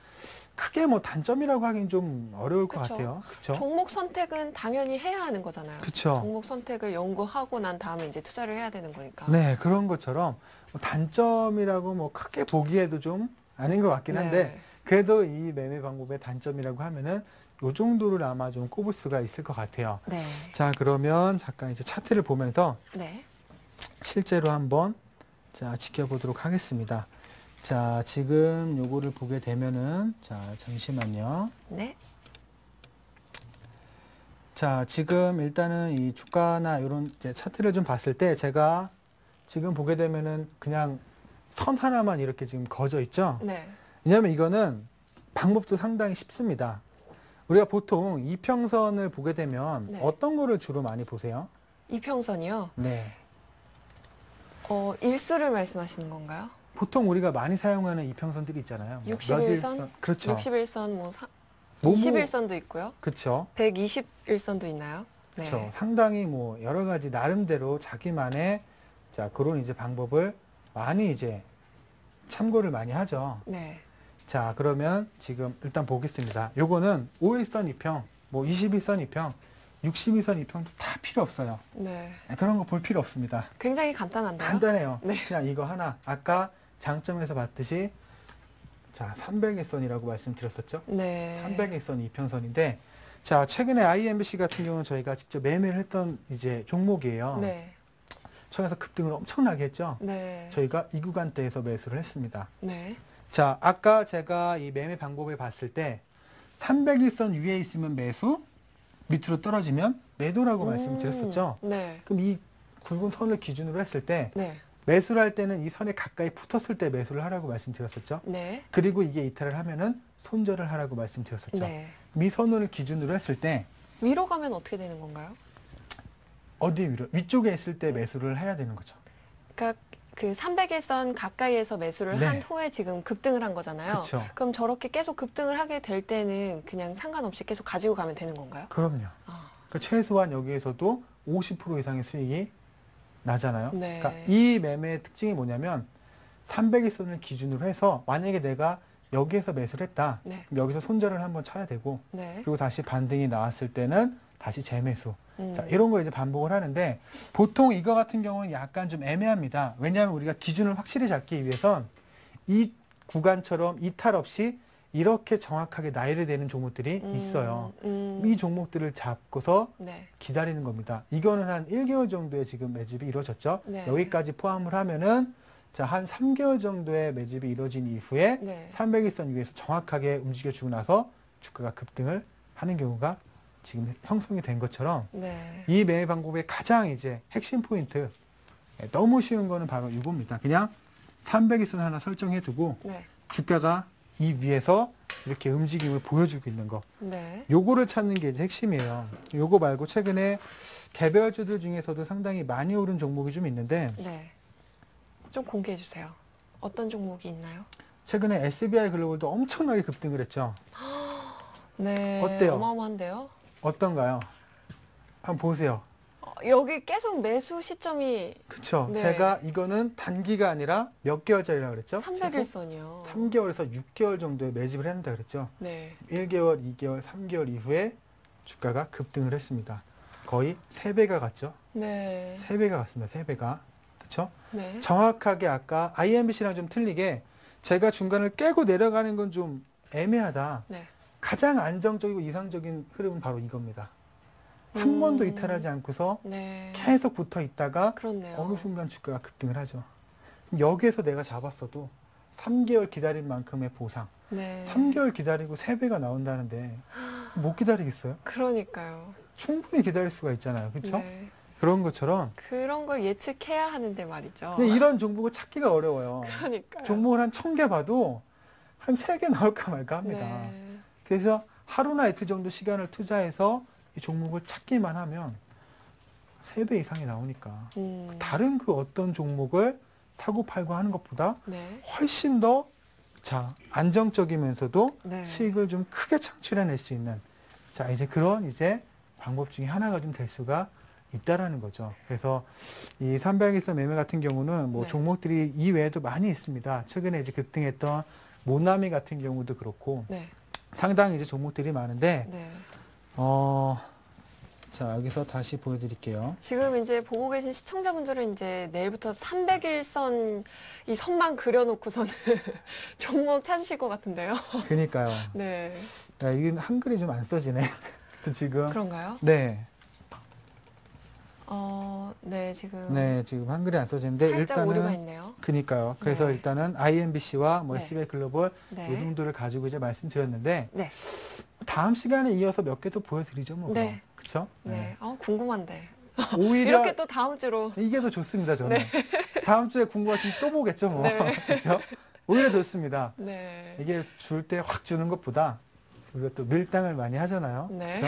크게 뭐 단점이라고 하긴 좀 어려울 것 그쵸. 같아요. 그렇죠? 종목 선택은 당연히 해야 하는 거잖아요. 그렇죠. 종목 선택을 연구하고 난 다음에 이제 투자를 해야 되는 거니까. 네, 그런 것처럼 뭐 단점이라고 뭐 크게 보기에도 좀 아닌 것 같긴 한데, 네. 그래도 이 매매 방법의 단점이라고 하면은 요 정도를 아마 좀 꼽을 수가 있을 것 같아요. 네. 자, 그러면 잠깐 이제 차트를 보면서 네. 실제로 한번 자, 지켜보도록 하겠습니다. 자, 지금 요거를 보게 되면은, 자, 잠시만요. 네. 자, 지금 일단은 이 주가나 이런 이제 차트를 좀 봤을 때 제가 지금 보게 되면은 그냥 선 하나만 이렇게 지금 거져 있죠. 네. 왜냐하면 이거는 방법도 상당히 쉽습니다. 우리가 보통 이평선을 보게 되면 네. 어떤 거를 주로 많이 보세요? 이평선이요? 네. 일수를 말씀하시는 건가요? 보통 우리가 많이 사용하는 이평선들이 있잖아요. 뭐 61선? 몇 일선? 그렇죠. 61선, 뭐, 21선도 있고요. 그렇죠. 121선도 있나요? 네. 그렇죠. 상당히 뭐 여러 가지 나름대로 자기만의 자 그런 이제 방법을 많이 이제 참고를 많이 하죠. 네. 자 그러면 지금 일단 보겠습니다. 요거는 5일선 이평, 뭐 21선 이평, 62선 이평도 다 필요 없어요. 네. 그런 거 볼 필요 없습니다. 굉장히 간단한데요? 간단해요. 네. 그냥 이거 하나 아까 장점에서 봤듯이 자 300일선이라고 말씀드렸었죠. 네. 300일선 이평선인데 자 최근에 IMBC 같은 경우는 저희가 직접 매매를 했던 이제 종목이에요. 네. 처음에서 급등을 엄청나게 했죠. 네. 저희가 이 구간대에서 매수를 했습니다. 네. 자 아까 제가 이 매매 방법을 봤을 때 300일선 위에 있으면 매수, 밑으로 떨어지면 매도라고 말씀드렸었죠. 네. 그럼 이 굵은 선을 기준으로 했을 때 네. 매수를 할 때는 이 선에 가까이 붙었을 때 매수를 하라고 말씀드렸었죠. 네. 그리고 이게 이탈을 하면은 손절을 하라고 말씀드렸었죠. 네. 이 선을 기준으로 했을 때 위로 가면 어떻게 되는 건가요? 어디 위로? 위쪽에 있을 때 매수를 해야 되는 거죠. 그러니까 그 300일선 가까이에서 매수를 네. 한 후에 지금 급등을 한 거잖아요. 그렇죠. 그럼 저렇게 계속 급등을 하게 될 때는 그냥 상관없이 계속 가지고 가면 되는 건가요? 그럼요. 아, 그 최소한 여기에서도 50% 이상의 수익이 나잖아요. 네. 그러니까 이 매매의 특징이 뭐냐면 300일선을 기준으로 해서 만약에 내가 여기에서 매수를 했다. 네. 그럼 여기서 손절을 한번 쳐야 되고 네. 그리고 다시 반등이 나왔을 때는 다시 재매수. 음. 자, 이런 거 이제 반복을 하는데 보통 이거 같은 경우는 약간 좀 애매합니다. 왜냐하면 우리가 기준을 확실히 잡기 위해선 이 구간처럼 이탈 없이 이렇게 정확하게 나열이 되는 종목들이 있어요. 이 종목들을 잡고서 네. 기다리는 겁니다. 이거는 한 1개월 정도의 지금 매집이 이루어졌죠. 네. 여기까지 포함을 하면은 자, 한 3개월 정도의 매집이 이루어진 이후에 네. 300일선 위에서 정확하게 움직여주고 나서 주가가 급등을 하는 경우가 지금 형성이 된 것처럼 네. 이 매매 방법의 가장 이제 핵심 포인트 너무 쉬운 거는 바로 이겁니다. 그냥 300일선 하나 설정해 두고 네. 주가가 이 위에서 이렇게 움직임을 보여주고 있는 거. 네. 요거를 찾는 게 이제 핵심이에요. 요거 말고 최근에 개별주들 중에서도 상당히 많이 오른 종목이 좀 있는데 네. 좀 공개해 주세요. 어떤 종목이 있나요? 최근에 SBI 글로벌도 엄청나게 급등을 했죠. 네. 어때요? 어마어마한데요? 어떤가요? 한번 보세요. 여기 계속 매수 시점이 그쵸? 네. 제가 이거는 단기가 아니라 몇 개월짜리라고 그랬죠? 300일선이요. 3개월에서 6개월 정도에 매집을 했다 그랬죠? 네. 1개월, 2개월, 3개월 이후에 주가가 급등을 했습니다. 거의 3배가 갔죠? 네. 3배가 갔습니다. 3배가. 그쵸? 네. 정확하게 아까 IMBC랑 좀 틀리게 제가 중간을 깨고 내려가는 건 좀 애매하다. 네. 가장 안정적이고 이상적인 흐름은 바로 이겁니다. 한 번도 이탈하지 않고서 네. 계속 붙어 있다가 그렇네요. 어느 순간 주가가 급등을 하죠. 그럼 여기에서 내가 잡았어도 3개월 기다린 만큼의 보상. 네. 3개월 기다리고 3배가 나온다는데 못 기다리겠어요? 그러니까요. 충분히 기다릴 수가 있잖아요. 그렇죠? 네. 그런 것처럼 그런 걸 예측해야 하는데 말이죠. 근데 이런 종목을 찾기가 어려워요. 그러니까요. 종목을 한 1000개 봐도 한 3개 나올까 말까 합니다. 네. 그래서 하루나 이틀 정도 시간을 투자해서 이 종목을 찾기만 하면 3배 이상이 나오니까 다른 그 어떤 종목을 사고 팔고 하는 것보다 네. 훨씬 더 자, 안정적이면서도 네. 수익을 좀 크게 창출해낼 수 있는 자, 이제 그런 이제 방법 중에 하나가 좀 될 수가 있다라는 거죠. 그래서 이 300일선 매매 같은 경우는 뭐 네. 종목들이 종목들이 이외에도 많이 있습니다. 최근에 이제 급등했던 모나미 같은 경우도 그렇고 네. 상당히 이제 종목들이 많은데 네. 자, 여기서 다시 보여드릴게요. 지금 이제 보고 계신 시청자분들은 이제 내일부터 300일선 이 선만 그려놓고서는 종목 찾으실 것 같은데요. 그러니까요. 네. 야, 이게 한글이 좀 안 써지네. 그래서 지금 그런가요? 네, 네, 지금 네, 지금 한글이 안 써지는데 살짝 오류가 일단은 있네요. 그니까요. 그래서 네. 일단은 IMBC와 뭐 네. SBI 글로벌 네. 이 정도를 가지고 이제 말씀드렸는데 네. 다음 시간에 이어서 몇 개 더 보여드리죠, 뭐. 네. 그렇죠? 네. 궁금한데. 오히려 이렇게 또 다음 주로 이게 더 좋습니다, 저는. 다음 주에 궁금하시면 또 보겠죠, 뭐. 네. 그렇죠? 오히려 좋습니다. 네. 이게 줄 때 확 주는 것보다 우리가 또 밀당을 많이 하잖아요. 네. 그렇죠?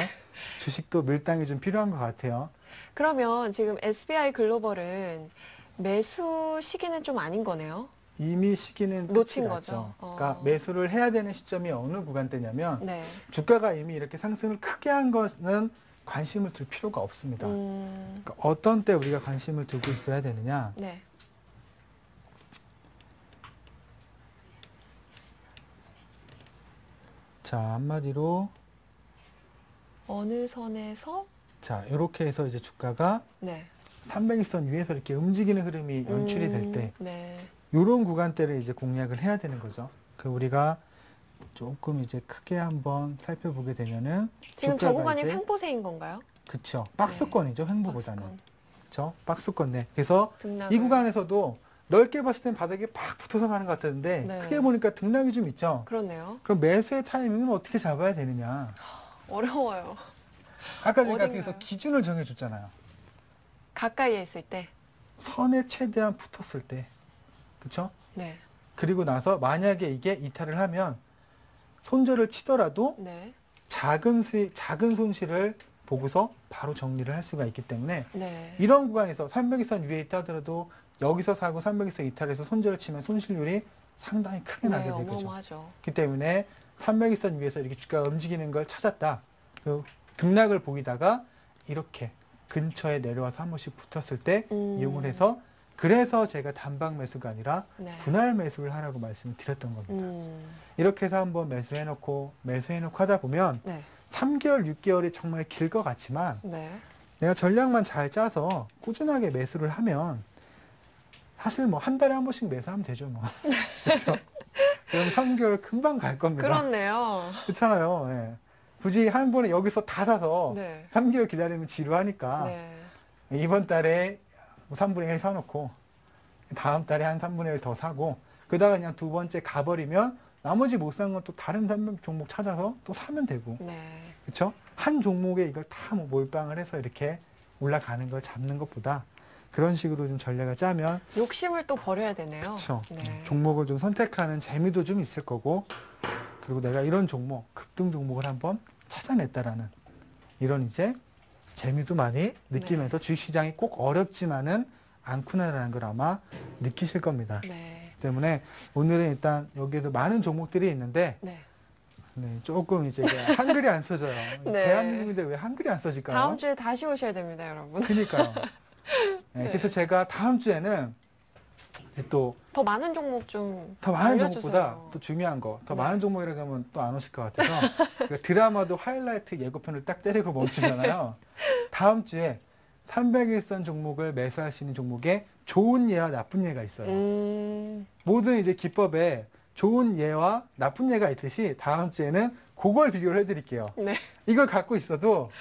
주식도 밀당이 좀 필요한 것 같아요. 그러면 지금 SBI 글로벌은 매수 시기는 좀 아닌 거네요. 이미 시기는 놓친 끝이 거죠. 났죠. 그러니까 매수를 해야 되는 시점이 어느 구간대냐면 네. 주가가 이미 이렇게 상승을 크게 한 것은 관심을 둘 필요가 없습니다. 그러니까 어떤 때 우리가 관심을 두고 있어야 되느냐. 네. 자, 한마디로 어느 선에서 자, 이렇게 해서 이제 주가가 네. 300일선 위에서 이렇게 움직이는 흐름이 연출이 될 때 네. 이런 구간대를 이제 공략을 해야 되는 거죠. 그 우리가 조금 이제 크게 한번 살펴보게 되면은 지금 저 주가가 구간이 이제 횡보세인 건가요? 그쵸. 박스권이죠. 횡보보다는. 박스권. 그쵸. 박스권 내. 그래서 등락을. 이 구간에서도 넓게 봤을 땐 바닥에 팍 붙어서 가는 것 같았는데 네. 크게 보니까 등락이 좀 있죠. 그렇네요. 그럼 매수의 타이밍은 어떻게 잡아야 되느냐. 어려워요. 아까 제가 어딘가요? 그래서 기준을 정해줬잖아요. 가까이에 있을 때. 선에 최대한 붙었을 때. 그쵸? 네. 그리고 나서 만약에 이게 이탈을 하면 손절을 치더라도 네. 작은 손실을 보고서 바로 정리를 할 수가 있기 때문에 네. 이런 구간에서 300일선 위에 있다 하더라도 여기서 사고 300일선 이탈해서 손절을 치면 손실률이 상당히 크게 네, 나게 되죠. 어마어마하죠. 그렇기 때문에 300일선 위에서 이렇게 주가가 움직이는 걸 찾았다. 그 등락을 보이다가 이렇게 근처에 내려와서 한 번씩 붙었을 때 이용을 해서 그래서 제가 단방 매수가 아니라 네. 분할 매수를 하라고 말씀을 드렸던 겁니다. 음. 이렇게 해서 한번 매수해놓고 하다 보면 네. 3개월, 6개월이 정말 길 것 같지만 네. 내가 전략만 잘 짜서 꾸준하게 매수를 하면 사실 뭐 한 달에 한 번씩 매수하면 되죠, 뭐. 그렇죠? 그럼 3개월 금방 갈 겁니다. 그렇네요. 그렇잖아요. 예. 굳이 한 번에 여기서 다 사서 네. 3개월 기다리면 지루하니까 네. 이번 달에 3분의 1 사놓고 다음 달에 한 3분의 1 더 사고 그러다가 그냥 두 번째 가버리면 나머지 못 산 건 또 다른 종목 찾아서 또 사면 되고 네. 그렇죠? 한 종목에 이걸 다 뭐 몰빵을 해서 이렇게 올라가는 걸 잡는 것보다 그런 식으로 좀 전략을 짜면 욕심을 또 버려야 되네요. 그렇죠. 네. 종목을 좀 선택하는 재미도 좀 있을 거고 그리고 내가 이런 종목, 급등 종목을 한번 찾아냈다라는 이런 이제 재미도 많이 느끼면서 주식시장이 꼭 어렵지만은 않구나라는 걸 아마 느끼실 겁니다. 네. 때문에 오늘은 일단 여기에도 많은 종목들이 있는데 네. 네, 조금 이제 한글이 안 써져요. 네. 대한민국인데 왜 한글이 안 써질까요? 다음 주에 다시 오셔야 됩니다, 여러분. 그러니까요. 네, 네. 그래서 제가 다음 주에는 또 더 많은 종목 좀 더 많은 알려주세요. 종목보다 또 중요한 거, 더 네. 많은 종목이라고 하면 또 안 오실 것 같아서 그러니까 드라마도 하이라이트 예고편을 딱 때리고 멈추잖아요. 다음 주에 300일선 종목을 매수할 수 있는 종목에 좋은 예와 나쁜 예가 있어요. 모든 이제 기법에 좋은 예와 나쁜 예가 있듯이 다음 주에는 그걸 비교를 해드릴게요. 네. 이걸 갖고 있어도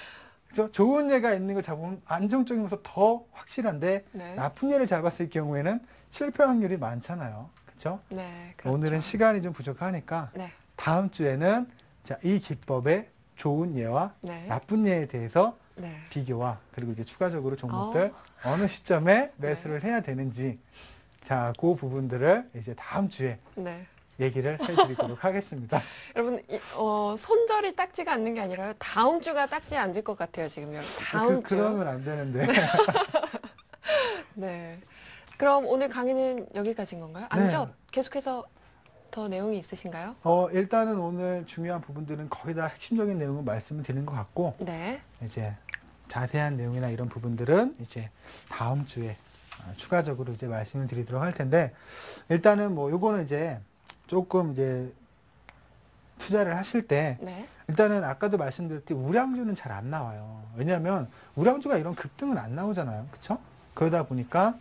그죠? 좋은 예가 있는 걸 잡으면 안정적이면서 더 확실한데 네. 나쁜 예를 잡았을 경우에는 실패 확률이 많잖아요. 그렇죠? 네. 그렇죠. 오늘은 시간이 좀 부족하니까 네. 다음 주에는 자, 이 기법의 좋은 예와 네. 나쁜 예에 대해서 네. 비교와 그리고 이제 추가적으로 종목들 어느 시점에 매수를 해야 되는지 자, 그 부분들을 이제 다음 주에 네. 얘기를 해드리도록 하겠습니다. 여러분, 손절이 딱지가 않는 게 아니라 다음 주가 딱지 앉을 것 같아요, 지금. 다음 주. 그러면 안 되는데. 네. 그럼 오늘 강의는 여기까지인 건가요? 아니죠? 네. 계속해서 더 내용이 있으신가요? 일단은 오늘 중요한 부분들은 거의 다 핵심적인 내용을 말씀을 드린 것 같고 네. 이제 자세한 내용이나 이런 부분들은 이제 다음 주에 추가적으로 이제 말씀을 드리도록 할 텐데 일단은 뭐 요거는 이제 조금 이제 투자를 하실 때 네. 일단은 아까도 말씀드렸듯이 우량주는 잘 안 나와요. 왜냐하면 우량주가 이런 급등은 안 나오잖아요. 그렇죠? 그러다 보니까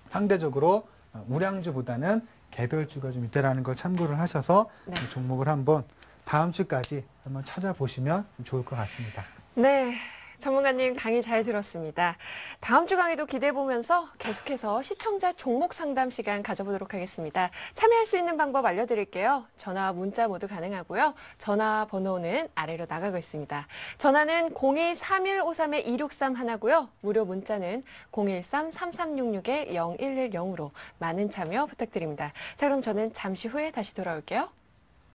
상대적으로 우량주보다는 개별주가 좀 있다라는 걸 참고를 하셔서 네. 이 종목을 한번 다음 주까지 한번 찾아보시면 좋을 것 같습니다. 네. 전문가님 강의 잘 들었습니다. 다음 주 강의도 기대해보면서 계속해서 시청자 종목 상담 시간 가져보도록 하겠습니다. 참여할 수 있는 방법 알려드릴게요. 전화와 문자 모두 가능하고요. 전화 번호는 아래로 나가고 있습니다. 전화는 02-3153-2631 하나고요. 무료 문자는 013-3366-0110으로 많은 참여 부탁드립니다. 자, 그럼 저는 잠시 후에 다시 돌아올게요.